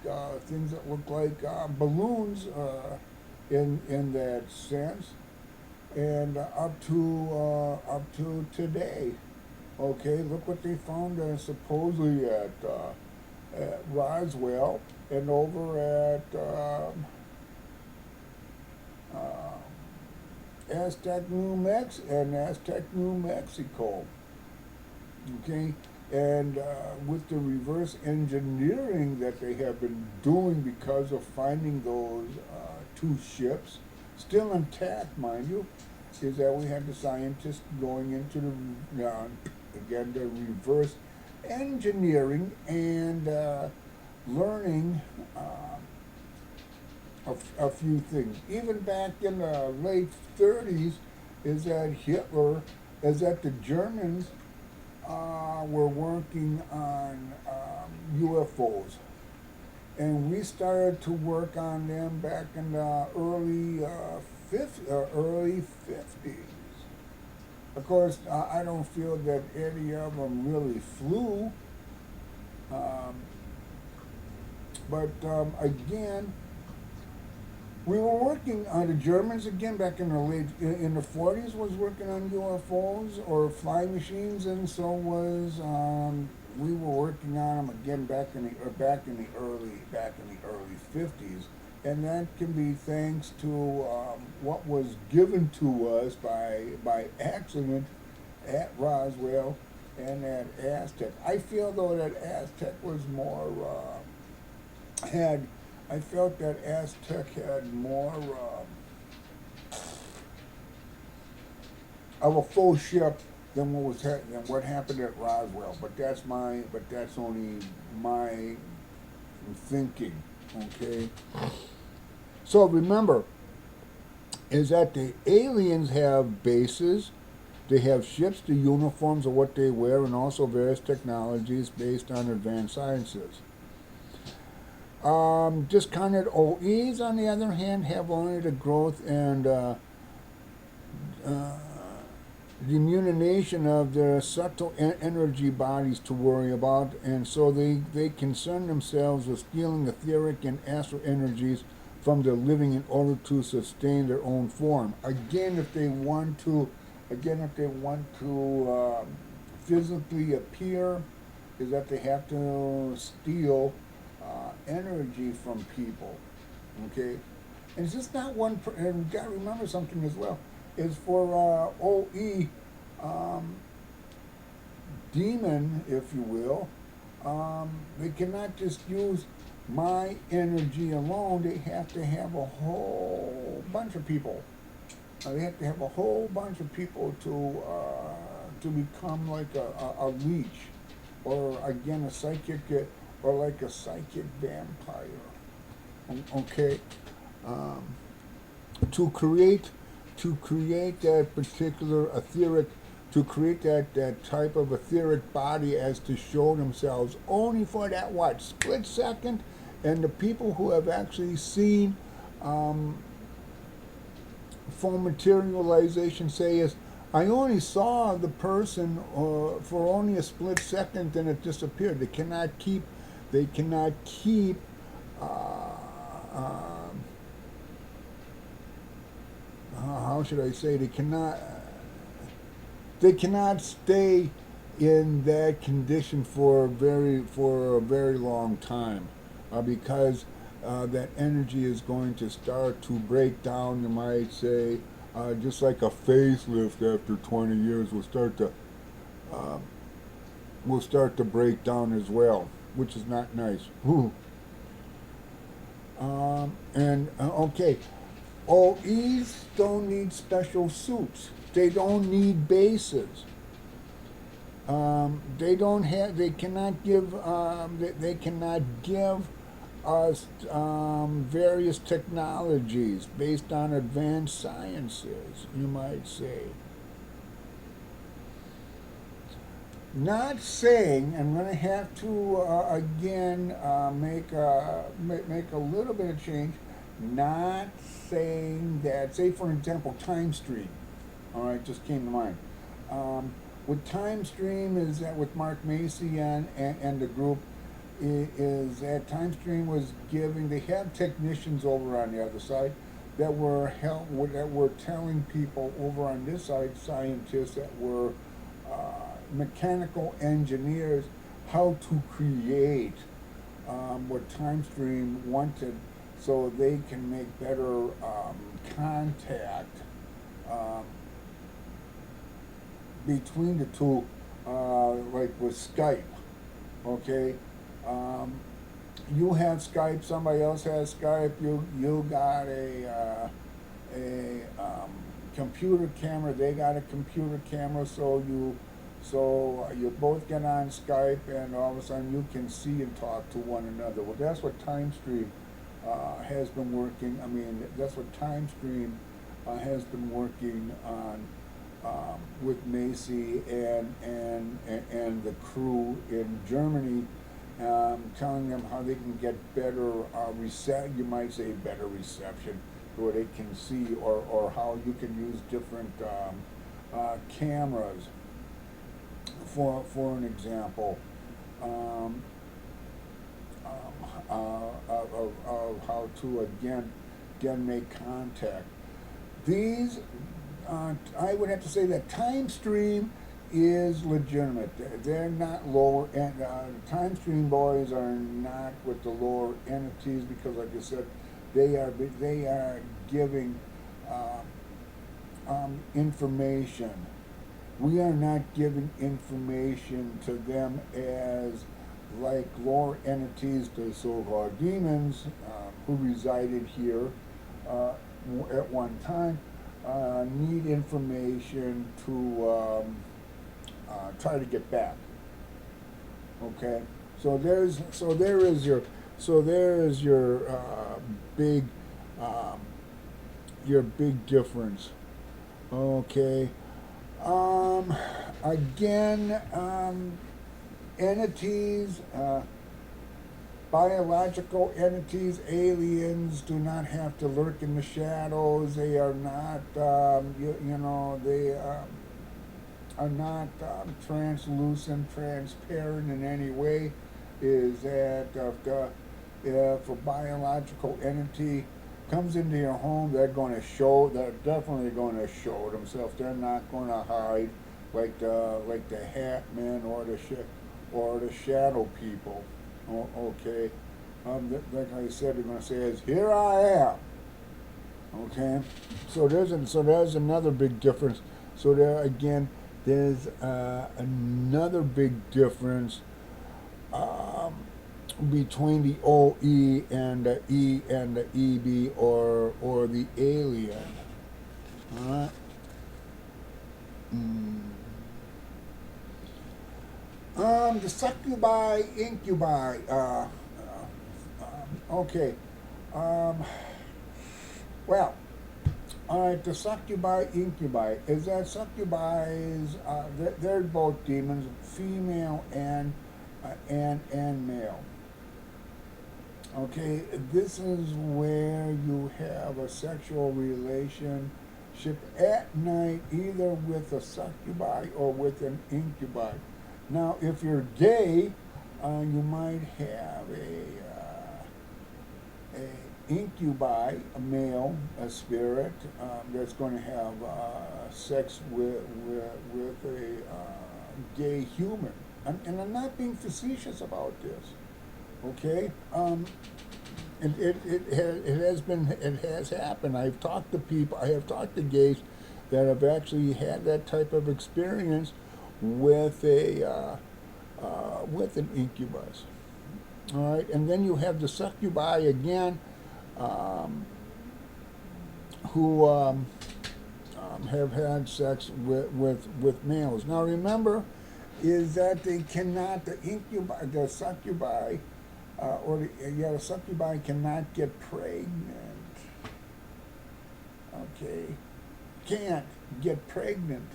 things that looked like balloons in that sense, and up to today. Okay, look what they found supposedly at Roswell and over at Aztec, New Mexico. Okay, and with the reverse engineering that they have been doing because of finding those two ships, still intact, mind you, is that we had the scientists going into again, the reverse engineering and learning a few things. Even back in the late 30s, is that the Germans were working on UFOs. And we started to work on them back in the early 50s. Of course, I don't feel that any of them really flew. But again, we were working on the Germans again back in the 40s was working on UFOs or flying machines, and so was we were working on them again back in the early 50s, and that can be thanks to what was given to us by accident at Roswell and at Aztec. I feel though that Aztec was more I felt that Aztec had more of a full ship than what happened at Roswell. But that's only my thinking. Okay. So remember, is that the aliens have bases, they have ships, the uniforms of what they wear, and also various technologies based on advanced sciences. Discounted OEs, on the other hand, have only the growth and diminution of their subtle energy bodies to worry about, and so they concern themselves with stealing etheric and astral energies from their living in order to sustain their own form. If they want to physically appear, is that they have to steal energy from people. Okay, and it's just not one. And you got to remember something as well. Is for OE demon, if you will. They cannot just use my energy alone. They have to have a whole bunch of people. They have to have a whole bunch of people to become like a leech, or again a psychic, or like a psychic vampire. Okay, um, to create that particular etheric, to create that type of etheric body as to show themselves only for that what split second. And the people who have actually seen full materialization say is, I only saw the person for only a split second, and it disappeared. They cannot keep how should I say, they cannot stay in that condition for a very long time, because that energy is going to start to break down. You might say, just like a facelift after 20 years uh, will start to break down as well, which is not nice. Whew. And okay, OEs don't need special suits. They don't need bases. They don't have. They cannot give. They cannot give us various technologies based on advanced sciences. You might say. Not saying, I'm going to have to again make a little bit of change. Not saying that, say for example, Time Stream. All right, just came to mind. With Time Stream is that with Mark Macy and the group is that Time Stream was giving. They had technicians over on the other side that were telling people over on this side, scientists that were mechanical engineers, how to create what Time Stream wanted, so they can make better contact between the two, like with Skype. Okay, you have Skype, somebody else has Skype. You got a computer camera. They got a computer camera. So you both get on Skype, and all of a sudden you can see and talk to one another. Well, that's what Time Stream has been working. I mean, that's what Time Stream has been working on with Macy and the crew in Germany, telling them how they can get better you might say better reception, where they can see, or how you can use different cameras. For an example, of how to again make contact. These I would have to say that Time Stream is legitimate. They're not lower, and Time Stream boys are not with the lower entities, because, like I said, they are giving information. We are not giving information to them as like lower entities, the so-called demons who resided here at one time. Need information to try to get back. Okay, so there is big your big difference. Okay, again, entities. Biological entities, aliens, do not have to lurk in the shadows. They are not, are not translucent, transparent in any way, is that if a biological entity comes into your home, they're definitely going to show themselves. They're not going to hide like the hat men or the shadow people. Okay, like I said, they're going to say is here I am. Okay, so there's another big difference. So there again, there's another big difference um, between the OE and the E and the EB or the alien. All right. Mm. The succubi incubi. Okay. Um, well, all right. The succubi incubi is that succubi's. They're both demons, female and male. Okay, this is where you have a sexual relationship at night, either with a succubi or with an incubi. Now, if you're gay, you might have a incubi, a male, a spirit that's going to have sex with a gay human. And I'm not being facetious about this. Okay, it has happened. I've talked to people. I have talked to gays that have actually had that type of experience with with an incubus. All right, and then you have the succubi again, um, who have had sex with males. Now remember, is that they cannot the succubi the succubi cannot get pregnant. Okay, can't get pregnant.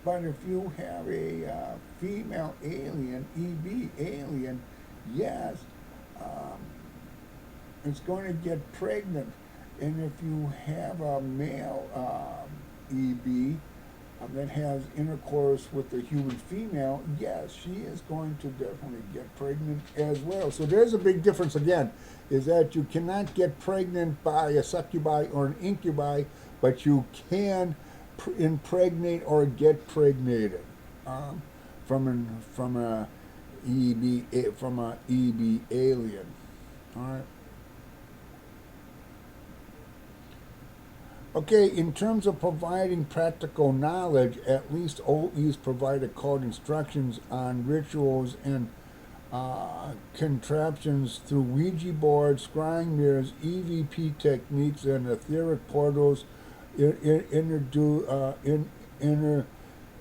But if you have a female alien, EB alien, yes, um, it's going to get pregnant. And if you have a male EB that has intercourse with the human female, yes, she is going to definitely get pregnant as well. So there's a big difference again, is that you cannot get pregnant by a succubi or an incubi, but you can impregnate or get pregnated from a EB alien. All right. Okay, in terms of providing practical knowledge, at least OEs provide occult instructions on rituals and contraptions through Ouija boards, scrying mirrors, EVP techniques, and etheric portals,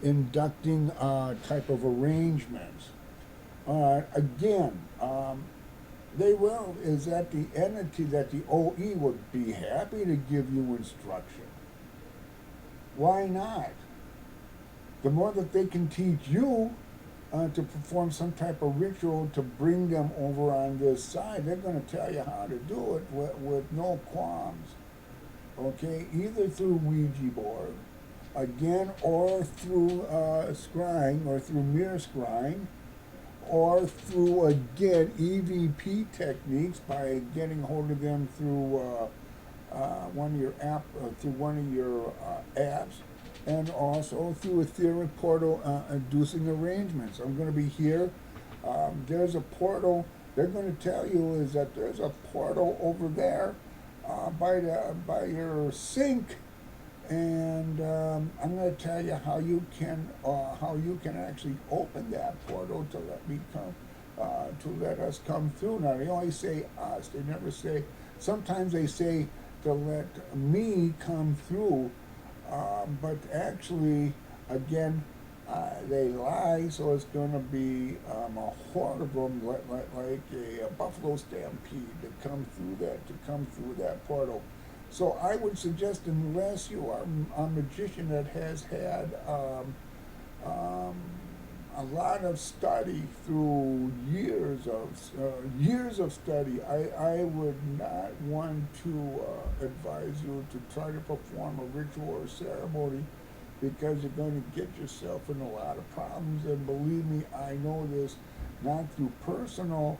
inducting type of arrangements. All right, again, they will, is that the entity that the OE would be happy to give you instruction. Why not? The more that they can teach you to perform some type of ritual to bring them over on this side, they're going to tell you how to do it with no qualms. Okay, either through Ouija board, again, or through scrying or through mirror scrying, or through, again, EVP techniques by getting hold of them through one of your apps, and also through etheric portal inducing arrangements. I'm going to be here. There's a portal. They're going to tell you is that there's a portal over there by your sink. And I'm going to tell you how you can actually open that portal to let us come through. Now they only say us; they never say. Sometimes they say to let me come through, but actually, again, they lie. So it's going to be a horde of them, like a buffalo stampede, to come through that portal. So I would suggest, unless you are a magician that has had a lot of study through years of study, I would not want to advise you to try to perform a ritual or ceremony because you're going to get yourself in a lot of problems. And believe me, I know this not through personal,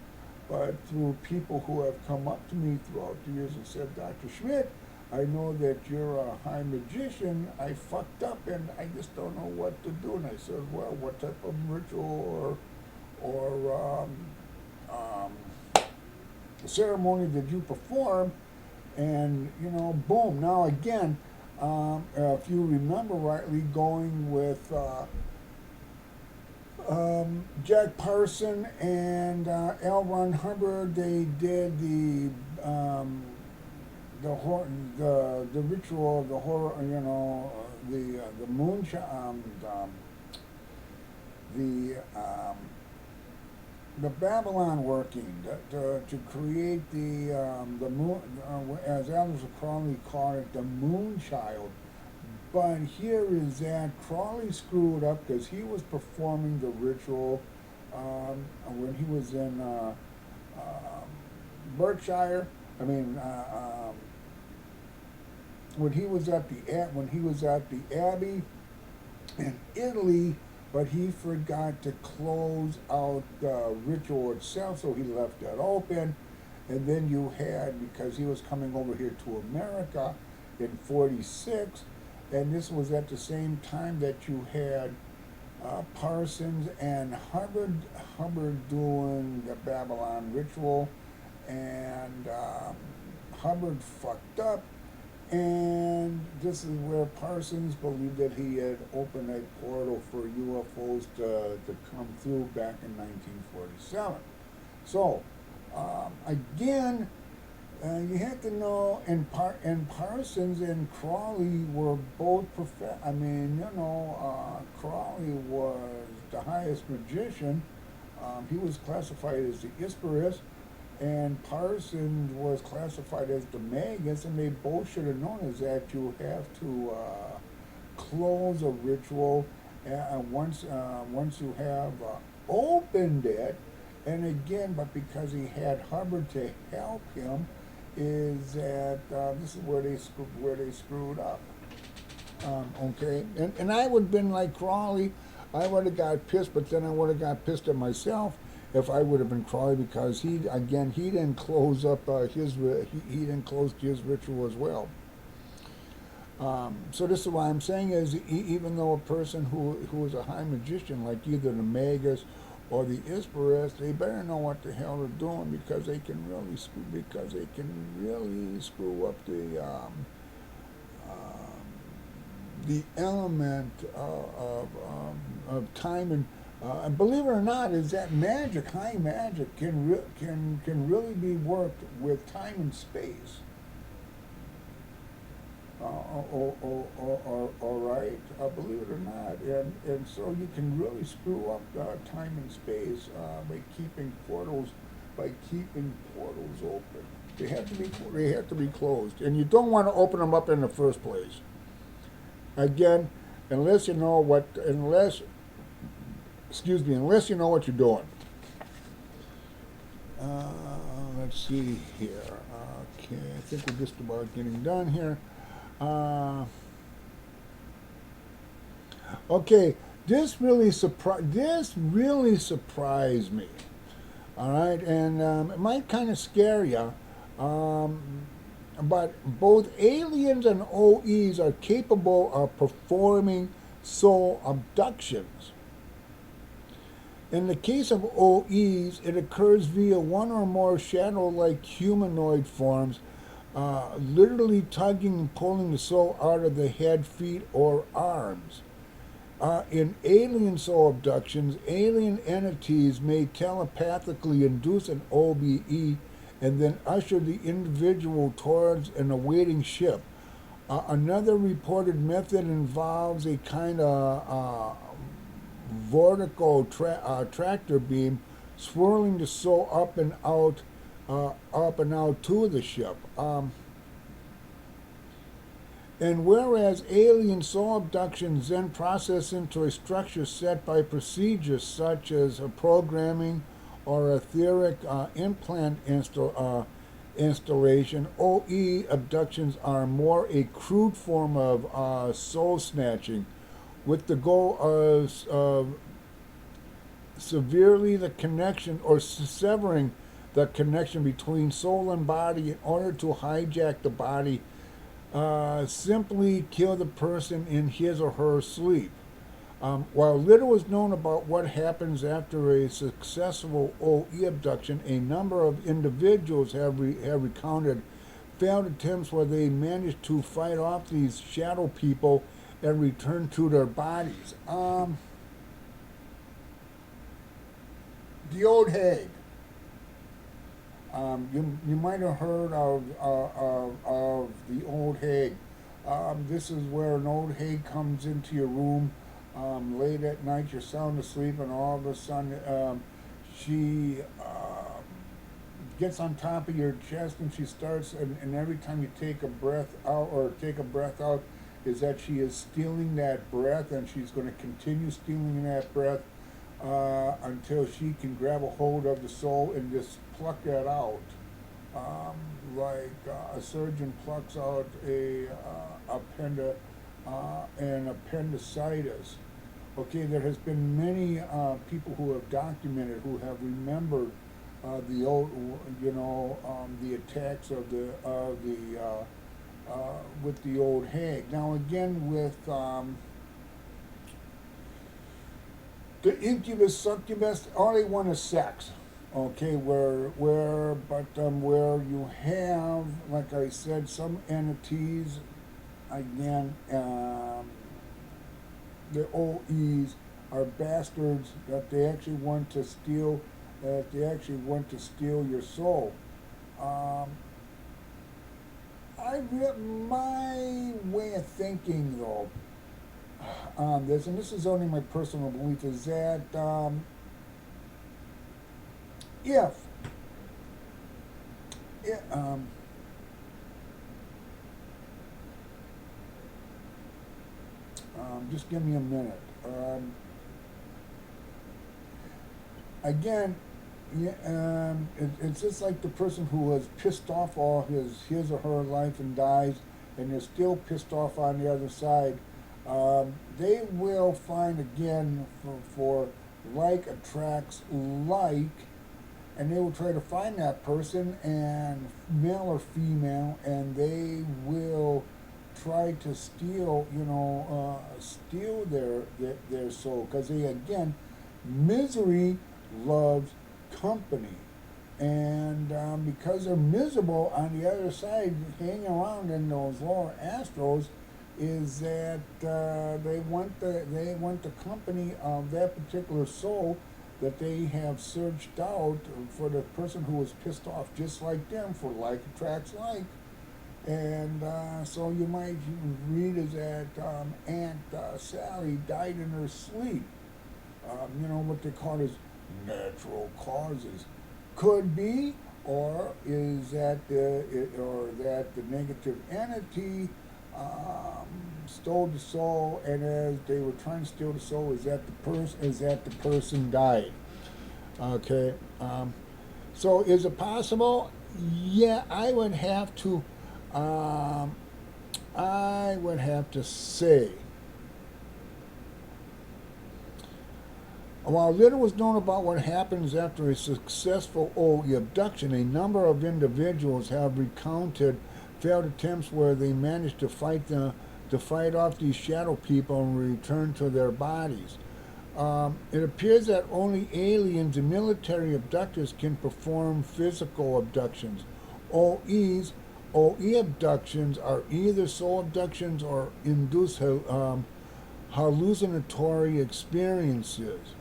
but through people who have come up to me throughout the years and said, Dr. Schmidt, I know that you're a high magician. I fucked up and I just don't know what to do. And I said, well, what type of ritual or ceremony did you perform? And, you know, boom. Now again, if you remember rightly, going with Jack Parson and L. Ron Hubbard, they did the ritual of the horror, you know, the moonshine, the Babylon working to create the moon, as Alistair Crowley called it, the moon child. But here is that Crowley screwed up because he was performing the ritual when he was in Berkshire. I mean, when he was at the Abbey in Italy, but he forgot to close out the ritual itself, so he left that open. And then you had, because he was coming over here to America in '46, and this was at the same time that you had Parsons and Hubbard doing the Babylon ritual, and Hubbard fucked up, and this is where Parsons believed that he had opened a portal for UFOs to come through back in 1947. So, again, you have to know, and Parsons and Crowley were both I mean, you know, Crowley was the highest magician. He was classified as the Isperus, and Parsons was classified as the Magus, and they both should have known is that you have to close a ritual once you have opened it. And again, but because he had Hubbard to help him, is that this is where they screwed up. Okay, and I would have been like Crowley. I would have got pissed, but then I would have got pissed at myself if I would have been Crowley, because he didn't close up he didn't close his ritual as well. So this is what I'm saying is, even though a person who is a high magician, like either the Magus or the Isperus, they better know what the hell they're doing, because they can really screw up the element of time. And believe it or not, is that magic, high magic, can really be worked with time and space. All right, believe it or not, and so you can really screw up time and space by keeping portals open. They have to be closed, and you don't want to open them up in the first place. Again, unless you know what you're doing. Let's see here. Okay, I think we're just about getting done here. Okay, this really surprised me. All right, and it might kind of scare you. But both aliens and OEs are capable of performing soul abductions. In the case of OEs, it occurs via one or more shadow-like humanoid forms, literally tugging and pulling the soul out of the head, feet, or arms. In alien soul abductions, alien entities may telepathically induce an OBE and then usher the individual towards an awaiting ship. Another reported method involves a kind of vertical tractor beam swirling the soul up and out to the ship. And whereas alien soul abductions then process into a structure set by procedures such as a programming or etheric implant installation, OE abductions are more a crude form of soul snatching, with the goal of severely the connection or severing the connection between soul and body in order to hijack the body, simply kill the person in his or her sleep. While little is known about what happens after a successful OE abduction, a number of individuals have recounted failed attempts where they managed to fight off these shadow people and return to their bodies. The old Hague. You might have heard of the old Hague. This is where an old Hague comes into your room late at night. You're sound asleep, and all of a sudden she gets on top of your chest, and she starts. And every time you take a breath out or take a breath out, is that she is stealing that breath, and she's going to continue stealing that breath until she can grab a hold of the soul and just pluck that out, like a surgeon plucks out an appendicitis. Okay, there has been many people who have documented, who have remembered the old, the attacks with the old Hague. Now again, with the incubus, succubus, all they want is sex. Okay, where you have, like I said, some entities, again, the OEs are bastards that they actually want to steal, your soul. My way of thinking, though, on this, and this is only my personal belief, is that if it, just give me a minute. Again, it's just like the person who has pissed off all his or her life and dies, and they're still pissed off on the other side. They will find, again, for like attracts like, and they will try to find that person, and male or female, and they will try to steal, steal their soul, because they, again, misery loves company, and because they're miserable on the other side, hanging around in those lower astros, is that they want the company of that particular soul that they have searched out for the person who was pissed off just like them, for like attracts like. And so you might read is that Aunt Sally died in her sleep. What they call as natural causes. Could be, or is that the negative entity stole the soul, and as they were trying to steal the soul, is that the person died. Okay. So is it possible? Yeah, I would have to say, while little was known about what happens after a successful OE abduction, a number of individuals have recounted failed attempts where they managed to fight off these shadow people and return to their bodies. It appears that only aliens and military abductors can perform physical abductions. OE abductions are either soul abductions or induced hallucinatory experiences.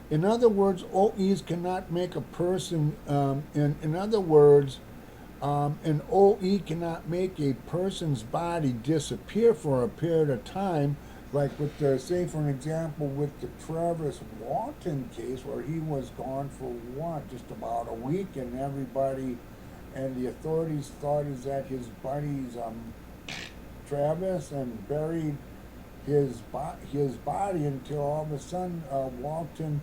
In other words, OEs cannot make a person. In other words, an OE cannot make a person's body disappear for a period of time, like with the, say for an example, with the Travis Walton case, where he was gone for just about a week, and everybody and the authorities thought is that his buddies Travis and buried his body until all of a sudden Walton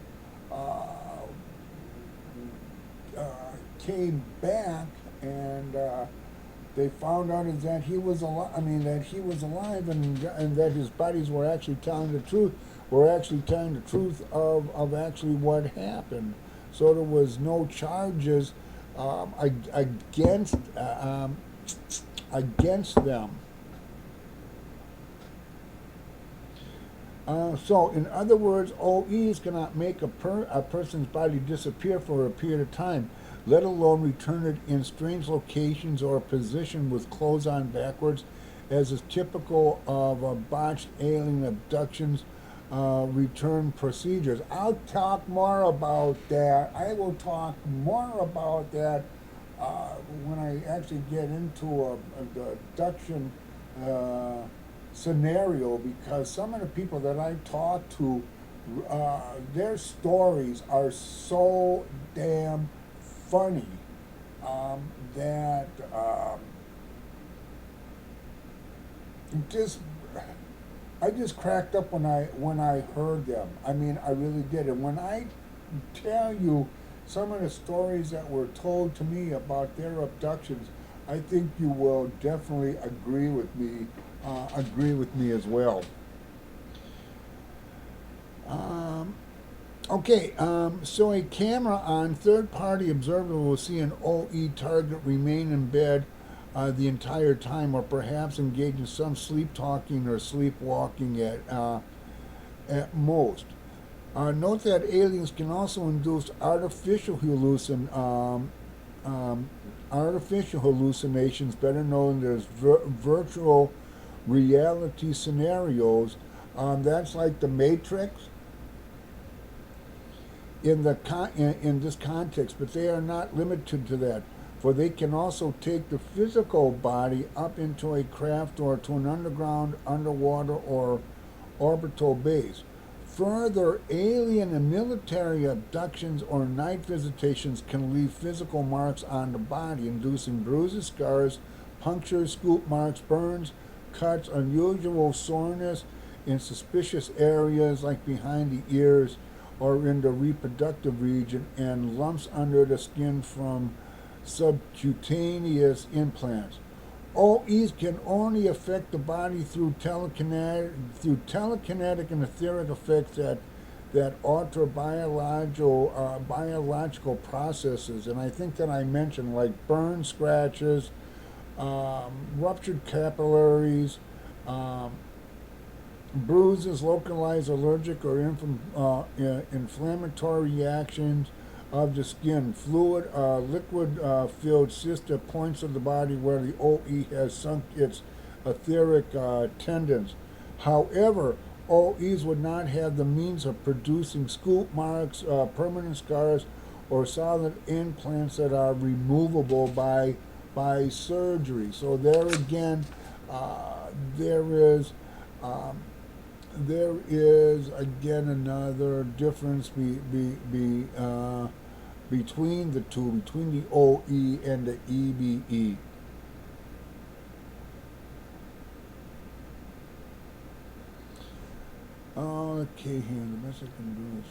came back, and they found out is that he was alive. I mean, that he was alive, and that his buddies were actually telling the truth. Were actually telling the truth of actually what happened. So there was no charges against against them. So, in other words, OEs cannot make a person's body disappear for a period of time, let alone return it in strange locations or position with clothes on backwards, as is typical of botched alien abductions return procedures. I'll talk more about that. I will talk more about that when I actually get into the abduction scenario, because some of the people that I talk to, their stories are so damn funny that just I just cracked up when I heard them. I mean, I really did. And when I tell you some of the stories that were told to me about their abductions, I think you will definitely agree with me. Agree with me as well. So a camera on third-party observer will see an OE target remain in bed the entire time, or perhaps engage in some sleep talking or sleepwalking at most. Note that aliens can also induce artificial hallucinations, better known as virtual reality scenarios. That's like the Matrix in this context, but they are not limited to that, for they can also take the physical body up into a craft or to an underground, underwater, or orbital base. Further, alien and military abductions or night visitations can leave physical marks on the body, inducing bruises, scars, punctures, scoop marks, burns, cuts, unusual soreness in suspicious areas like behind the ears or in the reproductive region, and lumps under the skin from subcutaneous implants. OEs can only affect the body through telekinetic and etheric effects that alter biological processes. And I think that I mentioned like burn, scratches, ruptured capillaries, bruises, localized allergic or inflammatory reactions of the skin, fluid, liquid-filled cyst at points of the body where the OE has sunk its etheric tendons. However, OEs would not have the means of producing scoop marks, permanent scars, or solid implants that are removable by surgery. So there again, there is again another difference between the two, between the OE and the EBE. Okay, here, the best I can do is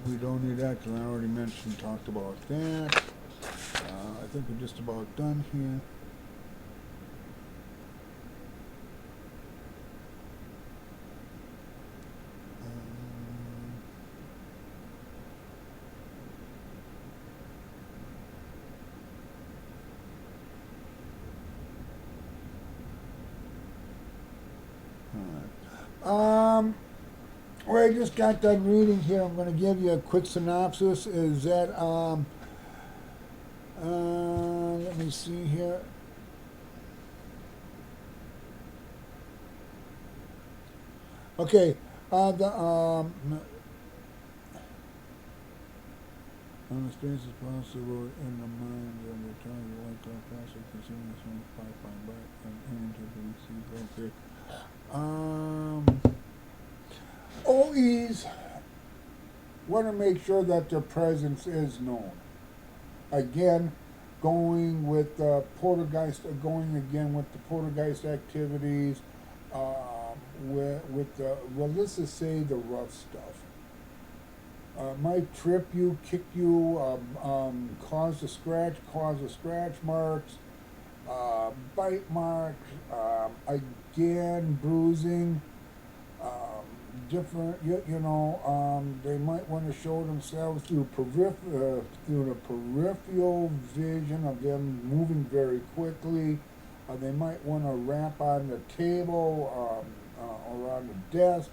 we don't need that because I already talked about that. I think we're just about done here. Well, I just got done reading here. I'm going to give you a quick synopsis. Is that, let me see here. Okay, on the space is possible in the mind and the time you want to process consuming some pipeline back and into the receive. Okay. OEs want to make sure that their presence is known. Again, going with poltergeist, going again with the poltergeist activities, with the, well, let's just say the rough stuff. Might trip you, kick you, cause a scratch marks, bite marks, again, bruising, um, different, they might want to show themselves through the peripheral vision of them moving very quickly. They might want to rap on the table, or on the desk.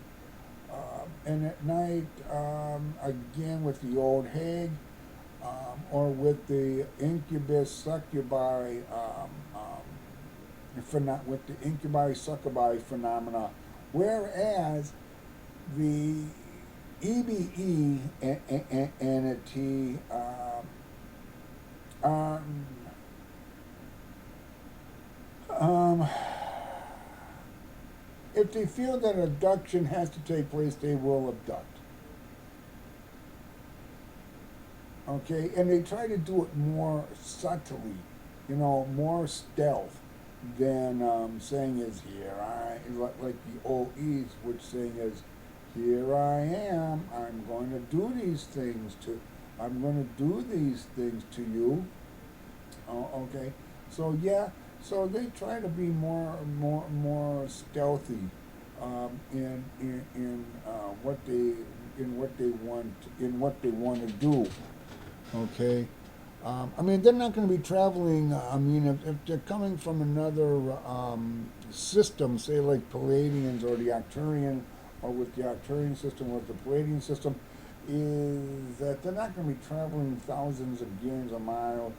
And at night, again with the old hag, or with the incubus succubi, with the incubi succubi phenomena, whereas the EBE entity, um, um, if they feel that abduction has to take place, they will abduct. Okay, and they try to do it more subtly, more stealth than saying is here I, like the OEs would saying is, here I am, I'm going to do these things to you. Okay, so yeah, so they try to be more stealthy, in what they want to do. Okay. I mean, they're not going to be traveling. I mean, if they're coming from another system, say like Palladians or the Arcturian, or with the Arcturian system, with the Palladian system, is that they're not going to be traveling thousands of games a mile,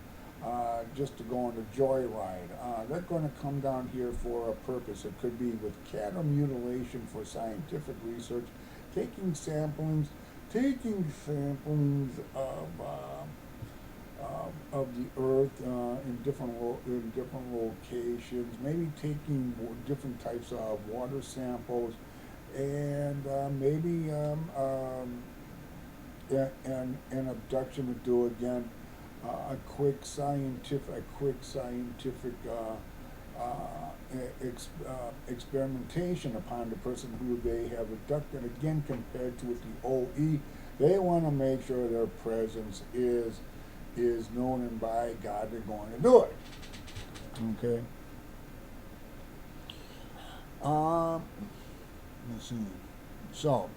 just to go on a joyride. They're going to come down here for a purpose. It could be with cattle mutilation for scientific research, taking samplings of the earth, in different locations, maybe taking different types of water samples, and maybe an abduction would do again, a quick scientific experimentation upon the person who they have abducted. Again, compared to with the OE, they want to make sure their presence is known, and by God, they're going to do it. Okay. Let's see. So,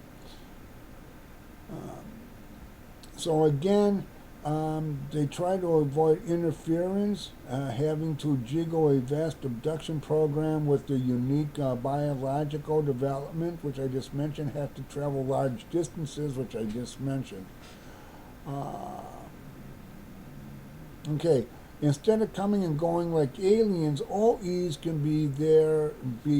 so again, they try to avoid interference, having to jiggle a vast abduction program with the unique biological development, which I just mentioned, have to travel large distances, which I just mentioned. Okay, instead of coming and going like aliens, OEs can be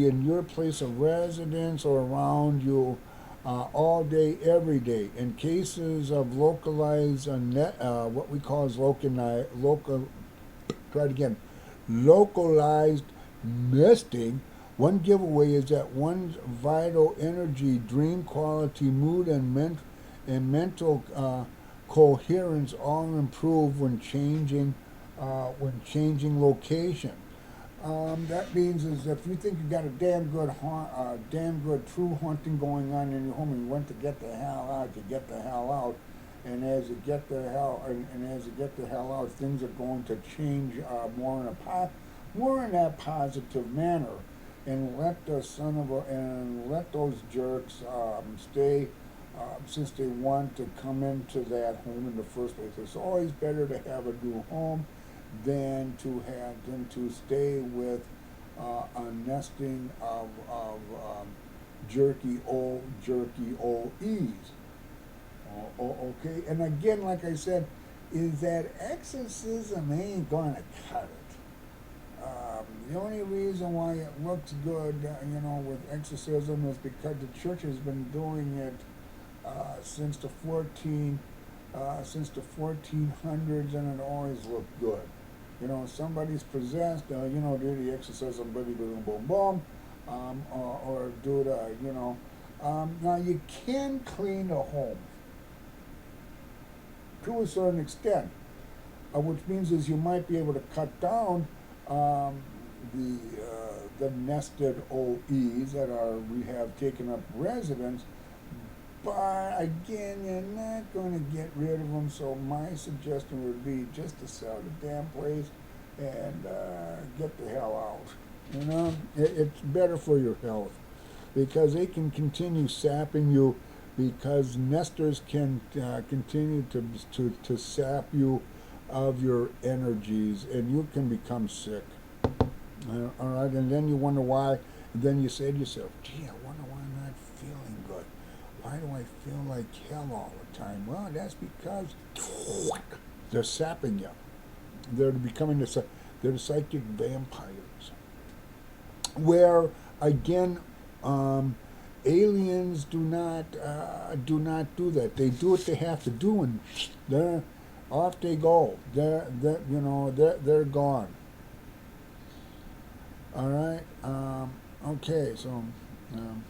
in your place of residence or around you, all day, every day. In cases of localized, what we call as localized nesting, one giveaway is that one's vital energy, dream quality, mood, and mental coherence all improve when changing location. That means is if you think you got a damn good true hunting going on in your home, and you want to get the hell out, you get the hell out, and as you get the hell out, things are going to change more in that positive manner, and let those jerks stay. Since they want to come into that home in the first place, it's always better to have a new home than to stay with a nesting of jerky old E's. Okay, and again, like I said, is that exorcism ain't gonna cut it. The only reason why it looks good, with exorcism is because the church has been doing it since the 1400s, and it always looked good. Somebody's possessed, do the exorcism, boom, boom, boom, boom, or do the, now you can clean a home to a certain extent. which means is you might be able to cut down um, the nested OEs that are we have taken up residence. But again, you're not going to get rid of them. So my suggestion would be just to sell the damn place and get the hell out. You know, it's better for your health because they can continue sapping you because nesters can continue to sap you of your energies and you can become sick. All right, and then you wonder why. And then you say to yourself, "Gee, I wonder why I'm not feeling good. Why do I feel like hell all the time?" Well, that's because they're sapping you. They're becoming they're the psychic vampires. Where again, aliens do not do that. They do what they have to do, and they're off they go. They're gone. All right. Okay. So. Um,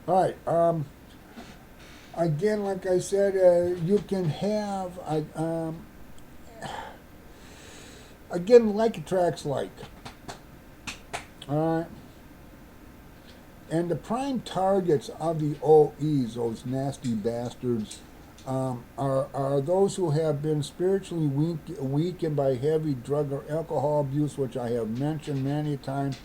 all right. Again, like I said, you can have again like attracts like. All right. And the prime targets of the OEs, those nasty bastards, are those who have been spiritually weakened by heavy drug or alcohol abuse, which I have mentioned many times.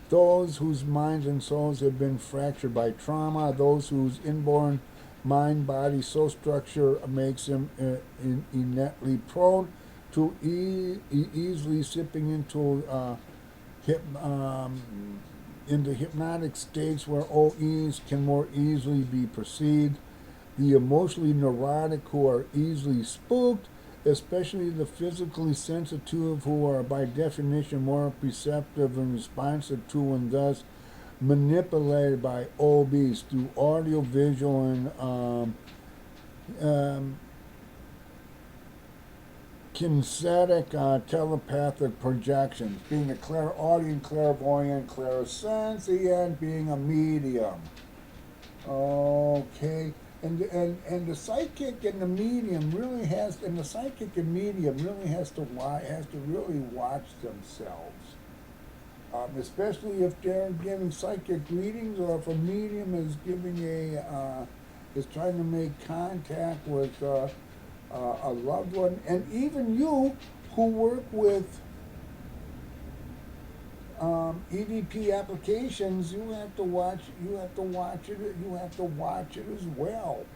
Those whose minds and souls have been fractured by trauma. Those whose inborn mind body soul structure makes them innately prone to easily slipping hip, into hypnotic states where OEs can more easily be perceived. The emotionally neurotic who are easily spooked, especially the physically sensitive who are by definition more perceptive and responsive to and thus manipulated by OBs through audio, visual, and kinesthetic telepathic projections, being a clairaudient, clairvoyant, clairsentient, being a medium. Okay. And the psychic and the medium really has, and the psychic and medium really has to really watch themselves. Especially if they're giving psychic readings, or if a medium is giving is trying to make contact with a loved one, and even you who work with EVP applications, you have to watch. You have to watch it. You have to watch it as well.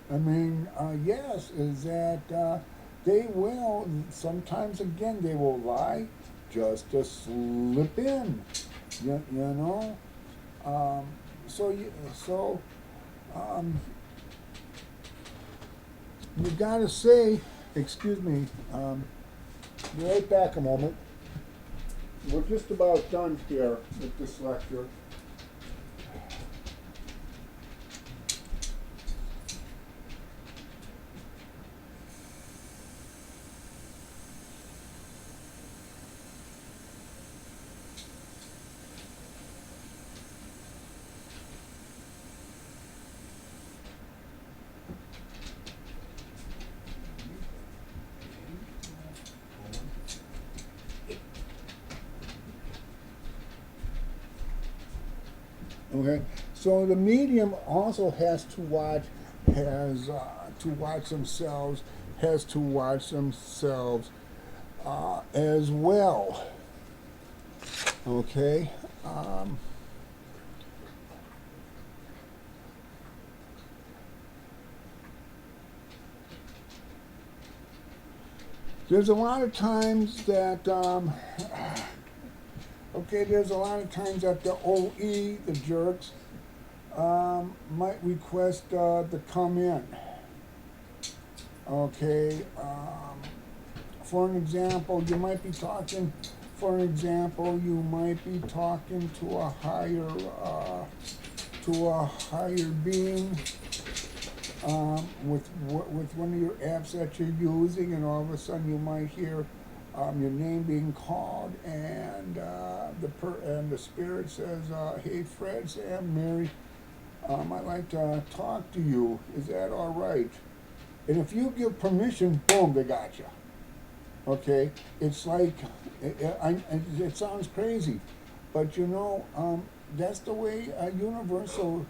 I mean, yes, is that they will sometimes again they will lie just to slip in. You know. So you gotta say, excuse me. Be right back a moment. We're just about done here with this lecture. Okay, so the medium also has to watch themselves, as well. Okay. There's a lot of times that there's a lot of times that the OE, the jerks, might request to come in. Okay, for an example, you might be talking. You might be talking to a higher being with one of your apps that you're using, and all of a sudden you might hear your name being called, and the spirit says, "Hey, Fred, Sam, Mary, I'd like to talk to you. Is that all right?" And if you give permission, boom, they got you. Okay, it's like it sounds crazy, but that's the way universal.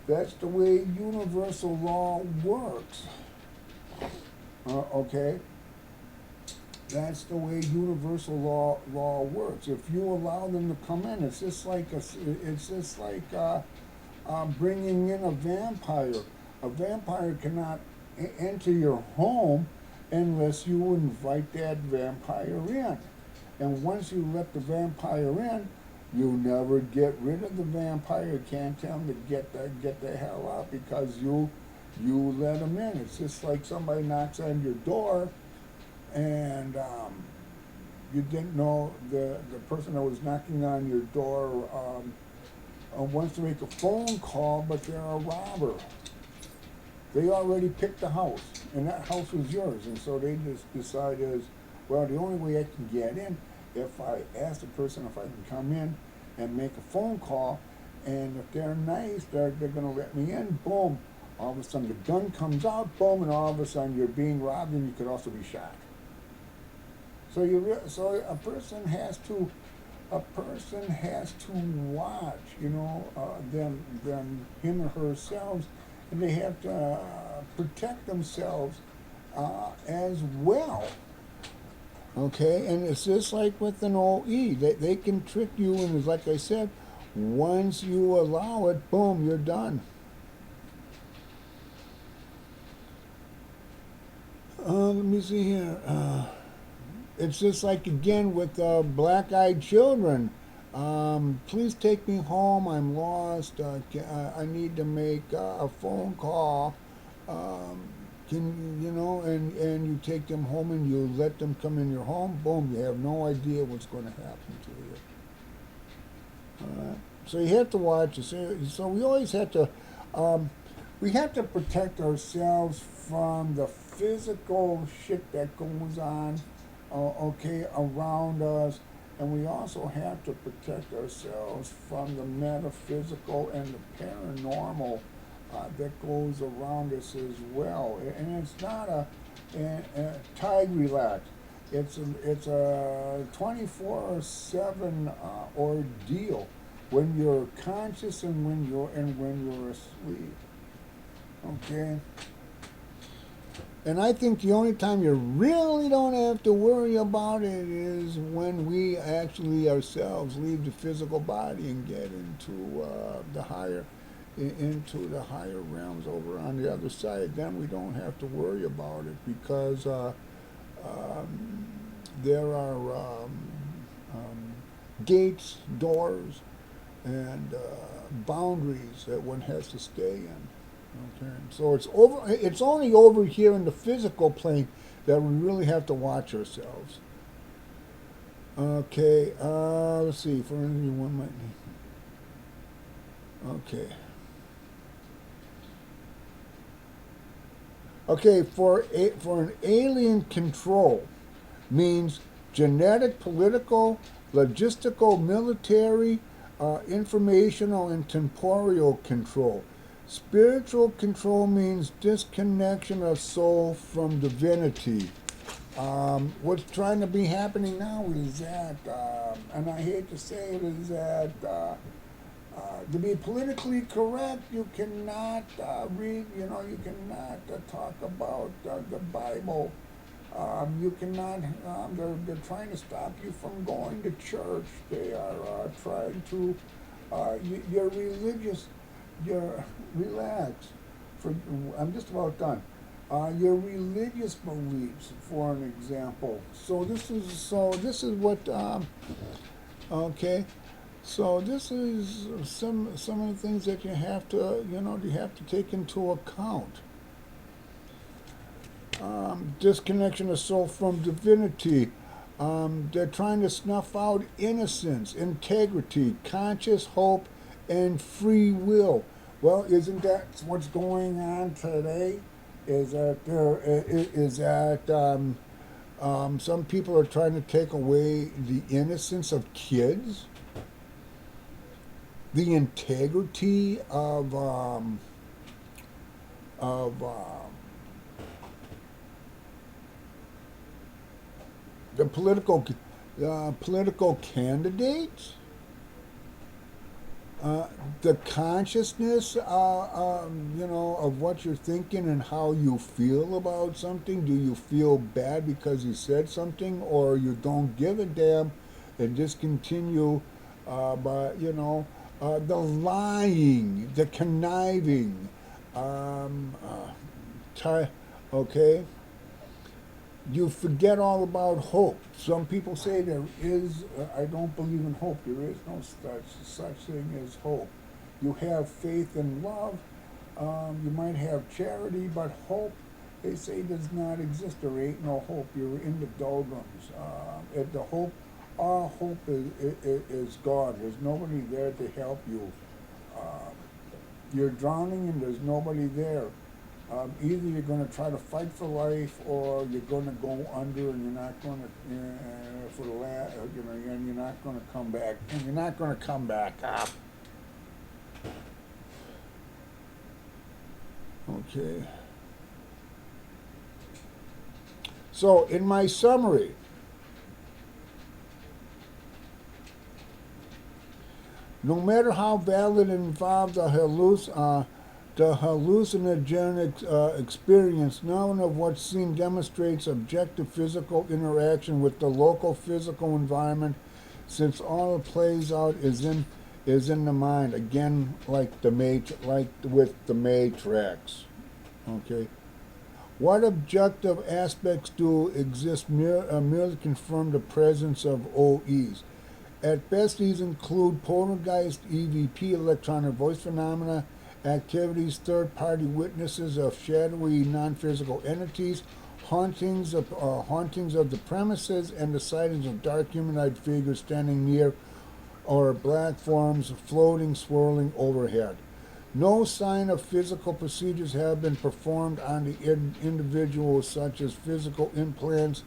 That's the way universal law works. Okay, that's the way universal law works. If you allow them to come in, it's just like bringing in a vampire. A vampire cannot enter your home unless you invite that vampire in. And once you let the vampire in, you never get rid of the vampire. You can't tell him to get the hell out because you let him in. It's just like somebody knocks on your door, and you didn't know the person that was knocking on your door wants to make a phone call, but they're a robber. They already picked the house, and that house was yours, and so they just decided, well, the only way I can get in if I ask the person if I can come in and make a phone call, and if they're nice, they're going to let me in. Boom, all of a sudden the gun comes out, boom, and all of a sudden you're being robbed, and you could also be shot. So a person has to watch, them him or herself, and they have to protect themselves as well. Okay, and it's just like with an OE. They can trick you, and like I said, once you allow it, boom, you're done. Let me see here. It's just like, again, with black-eyed children. Please take me home. I'm lost. I need to make a phone call. And you take them home and you let them come in your home. Boom, you have no idea what's going to happen to you. All right. So you have to watch. So we always have to. We have to protect ourselves from the physical shit that goes on. Around us, and we also have to protect ourselves from the metaphysical and the paranormal that goes around us as well. And it's not a tide relax. It's a 24/7 ordeal when you're conscious and when you're asleep. Okay. And I think the only time you really don't have to worry about it is when we actually ourselves leave the physical body and get into the higher realms over on the other side. Then we don't have to worry about it because there are gates, doors, and boundaries that one has to stay in. Okay, so it's only over here in the physical plane that we really have to watch ourselves. Okay, let's see. For any one might. Okay. Okay, for an alien control means genetic, political, logistical, military, informational, and temporal control. Spiritual control means disconnection of soul from divinity. What's trying to be happening now is that, and I hate to say it, is that to be politically correct, you cannot read, you cannot talk about the Bible. You cannot, they're trying to stop you from going to church. They are trying to, your religious, relax. I'm just about done. Your religious beliefs, for an example. So this is what. Okay. So this is some of the things that you have to take into account. Disconnection of soul from divinity. They're trying to snuff out innocence, integrity, conscious hope, and free will. Well, isn't that what's going on today? Is that Some people are trying to take away the innocence of kids, the integrity of the political candidates, the consciousness, of what you're thinking and how you feel about something. Do you feel bad because you said something, or you don't give a damn and just continue? But the lying, the conniving, um, uh, okay. You forget all about hope. Some people say there is, I don't believe in hope. There is no such thing as hope. You have faith and love. You might have charity, but hope, they say, does not exist. There ain't no hope. You're in the doldrums. At the hope, all hope is gone. There's nobody there to help you. Um, you're drowning and there's nobody there. Either you're going to try to fight for life, or you're going to go under, and you're not going to, for the and you're not going to come back, and you're not going to come back up. Okay. So, in my summary, no matter how valid and involved the hallucinogenic experience, none of what seen demonstrates objective physical interaction with the local physical environment, since all it plays out is in the mind. Again, like with the Matrix. Okay. What objective aspects do exist merely confirm the presence of OEs? At best, these include poltergeist, EVP, electronic voice phenomena, activities, third-party witnesses of shadowy non-physical entities, hauntings of the premises, and the sightings of dark humanoid figures standing near or black forms floating, swirling overhead. No sign of physical procedures have been performed on the individuals, such as physical implants,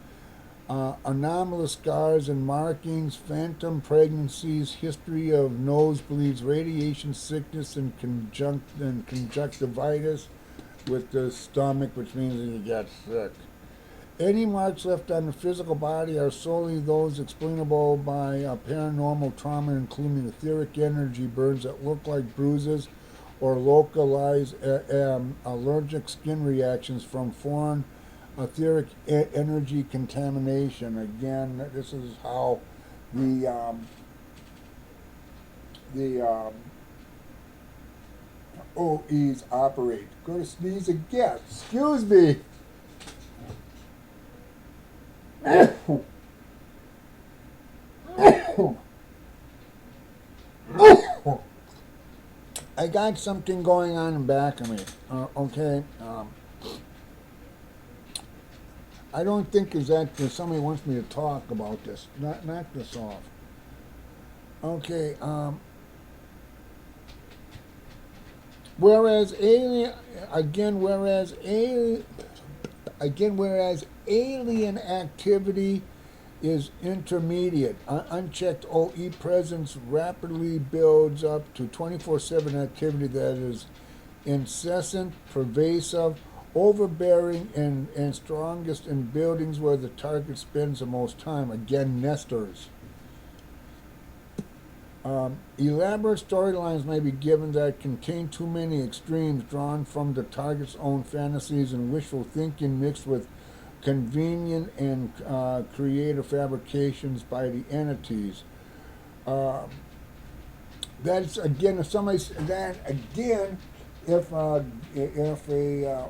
anomalous scars and markings, phantom pregnancies, history of nosebleeds, radiation sickness, and conjunctivitis with the stomach, which means that you get sick. Any marks left on the physical body are solely those explainable by paranormal trauma, including etheric energy burns that look like bruises, or localized allergic skin reactions from foreign etheric energy contamination. Again, this is how the OEs operate. Go to sneeze again. Excuse me. I got something going on in back of me. Okay. I don't think is that somebody wants me to talk about this. Knock this off. Okay. Whereas alien again, whereas alien activity is intermediate. Unchecked OE presence rapidly builds up to 24/7 activity that is incessant, pervasive, overbearing, and strongest in buildings where the target spends the most time. Again, nesters. Elaborate storylines may be given that contain too many extremes drawn from the target's own fantasies and wishful thinking mixed with convenient and creative fabrications by the entities. Uh, that's again, if somebody that again, if a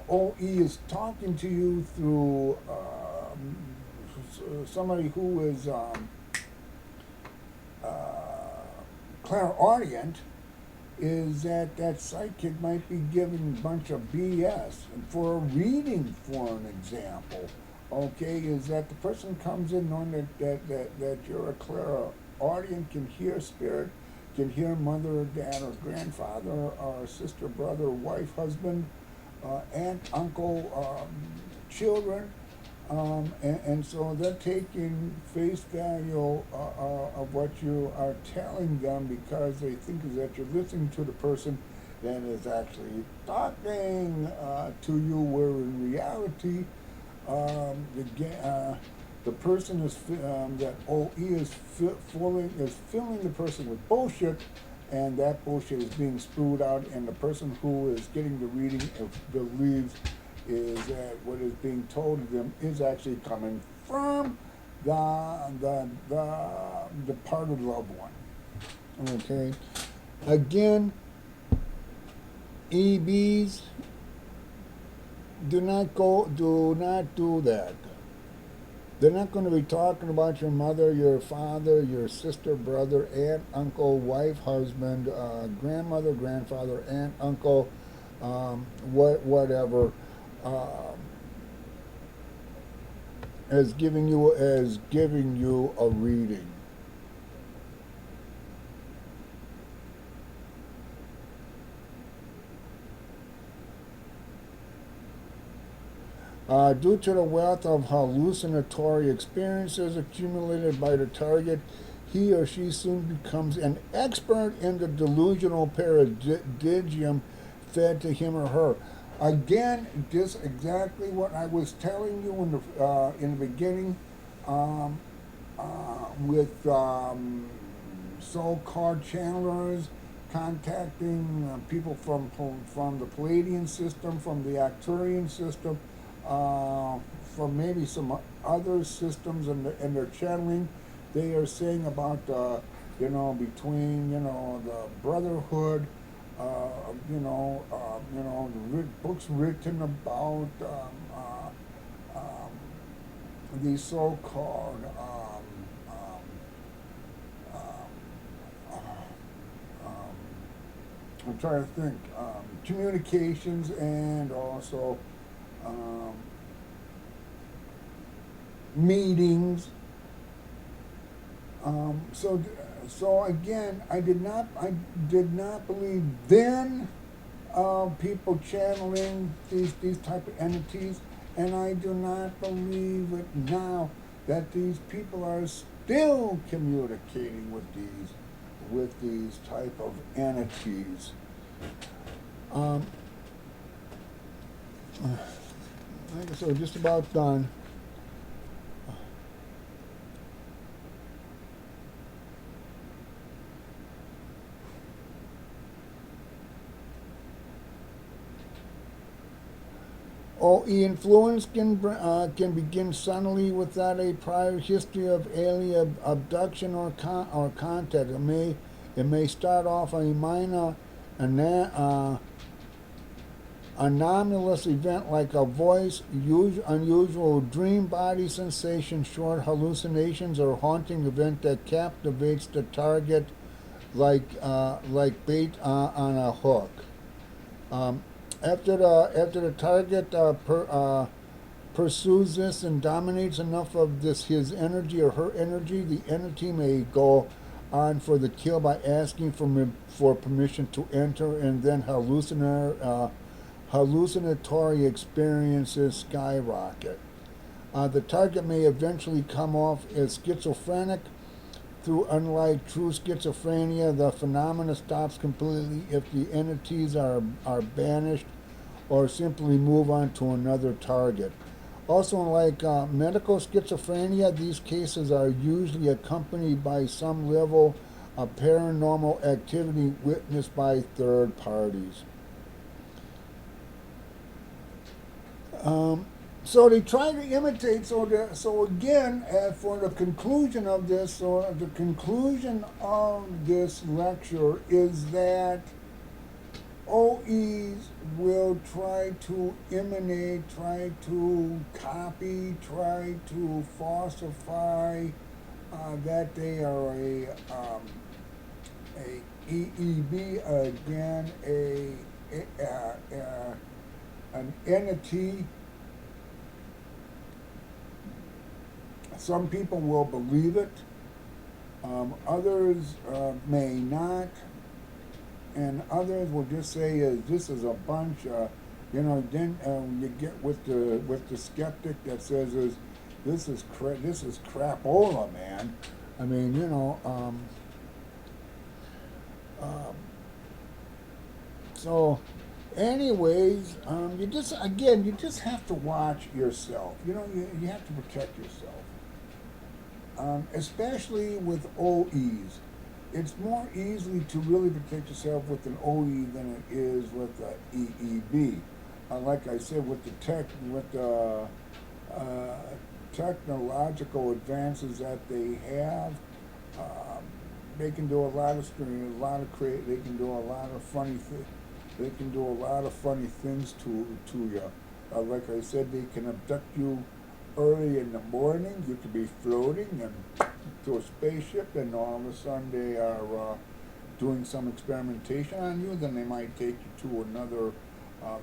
OE is talking to you through somebody who is clairaudient, is that psychic might be giving a bunch of BS. And for a reading, for an example, okay, is that the person comes in knowing that you're a clairaudient, can hear spirit, can hear mother or dad or grandfather or sister, brother, wife, husband, aunt, uncle, children, And so they're taking face value of what you are telling them because they think that you're listening to the person that is actually talking to you, where in reality, the person that OE is filling the person with bullshit, and that bullshit is being spewed out, and the person who is getting the reading believes is that what is being told to them is actually coming from the departed loved one. Okay. Again, EBs, do not do that. They're not going to be talking about your mother, your father, your sister, brother, aunt, uncle, wife, husband, grandmother, grandfather, aunt, uncle, whatever, uh, as giving you a reading. Due to the wealth of hallucinatory experiences accumulated by the target, he or she soon becomes an expert in the delusional paradigm fed to him or her. Again, just exactly what I was telling you in the beginning, um, with so-called channelers contacting people from the Palladian system, from the Arcturian system, from maybe some other systems, and their channeling. They are saying about between the brotherhood, books written about these so-called I'm trying to think, communications, and also um, meetings. So again, I did not believe then people channeling these type of entities, and I do not believe it now that these people are still communicating with these type of entities. Um, like I said, we're just about done. OE influence can begin suddenly without a prior history of alien abduction or contact. It may start off a minor ana- anomalous event like a voice, unusual dream body sensation, short hallucinations, or haunting event that captivates the target like bait on a hook. Um, after the target pursues this and dominates enough of this his energy or her energy, the entity may go on for the kill by asking for permission to enter, and then hallucinatory experiences skyrocket. The target may eventually come off as schizophrenic. Through unlike true schizophrenia, the phenomena stops completely if the entities are banished or simply move on to another target. Also, unlike medical schizophrenia, these cases are usually accompanied by some level of paranormal activity witnessed by third parties. Um, so they try to imitate. So again, for the conclusion of this, so the conclusion of this lecture is that OEs will try to imitate, try to copy, try to falsify that they are a EEB, again an entity. Some people will believe it, others may not, and others will just say this is a bunch Then you get with the skeptic that says this is crapola, man. I mean, um, so, anyways, you just have to watch yourself. You have to protect yourself, especially with OEs. It's more easily to really protect yourself with an OE than it is with an EEB. Like I said, with the uh, technological advances that they have, um, they can do a lot of screening, They can do a lot of They can do a lot of funny things to you. Like I said, they can abduct you early in the morning. You could be floating and to a spaceship, and all of a sudden they are doing some experimentation on you. Then they might take you to another,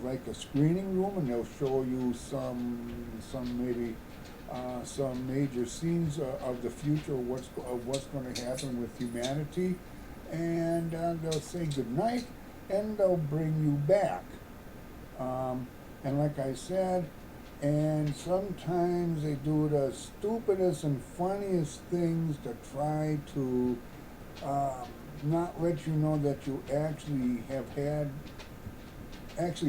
like a screening room, and they'll show you some major scenes of the future, of what's going to happen with humanity, and they'll say good night, and they'll bring you back. And like I said, and sometimes they do the stupidest and funniest things to try to um, not let you know that you actually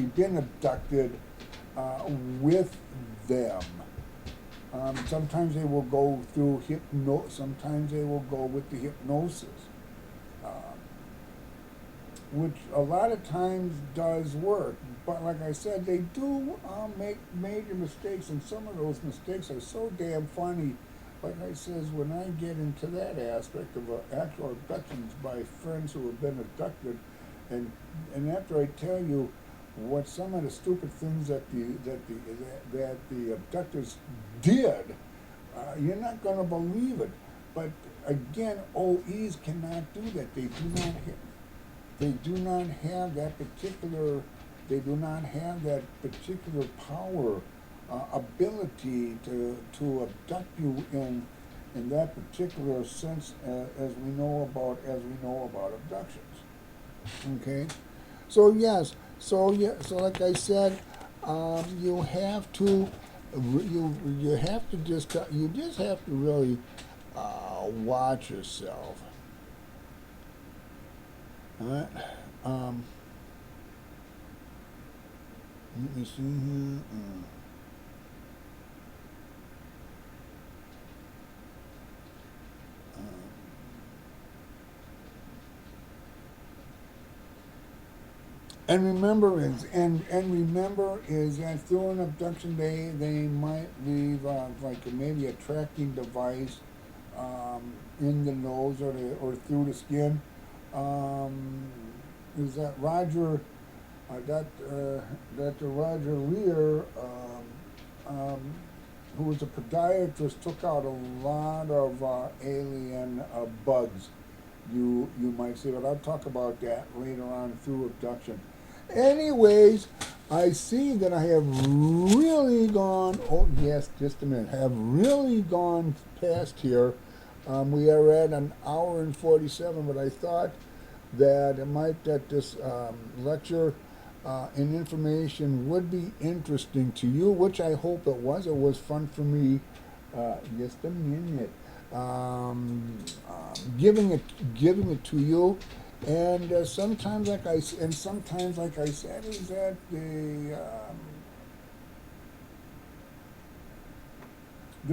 been abducted with them. Sometimes they will go through Sometimes they will go with the hypnosis, um, which a lot of times does work. But like I said, they do make major mistakes, and some of those mistakes are so damn funny. Like I says, when I get into that aspect of actual abductions by friends who have been abducted, and after I tell you what some of the stupid things that the abductors did, you're not going to believe it. But again, OEs cannot do that. They do not have that particular. They do not have that particular power, ability to abduct you in that particular sense, as we know about abductions. Okay, so yes, so like I said, you have to you just have to really watch yourself. All right. Um, Let me see here. Uh, and remember is that through an abduction, they might leave like maybe a tracking device in the nose or through the skin. Um, is that Roger? Dr. Roger Lear, who was a podiatrist, took out a lot of alien bugs. You might say, but I'll talk about that later on through abduction. Anyways, I see that I have really gone. Oh yes, just a minute. Have really gone past here. We are at an hour and 47, but I thought that this lecture and information would be interesting to you, which I hope it was. It was fun for me. Just a minute. Giving it to you, and sometimes like I said, is that the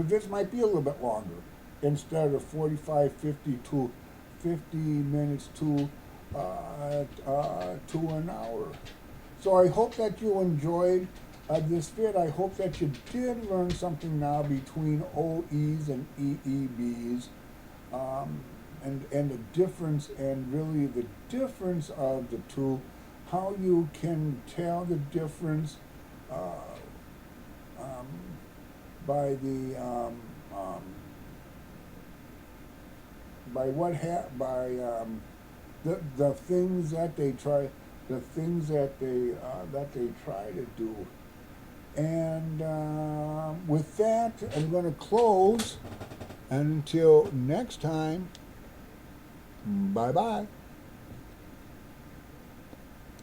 vids might be a little bit longer instead of 45, 50 to 50 minutes to an hour. So I hope that you enjoyed this vid. I hope that you did learn something now between OEs and EEBs, and the difference, and really the difference of the two, how you can tell the difference uh, um, by the by what the things that they try, that they try to do. And with that, I'm going to close. And until next time, bye bye.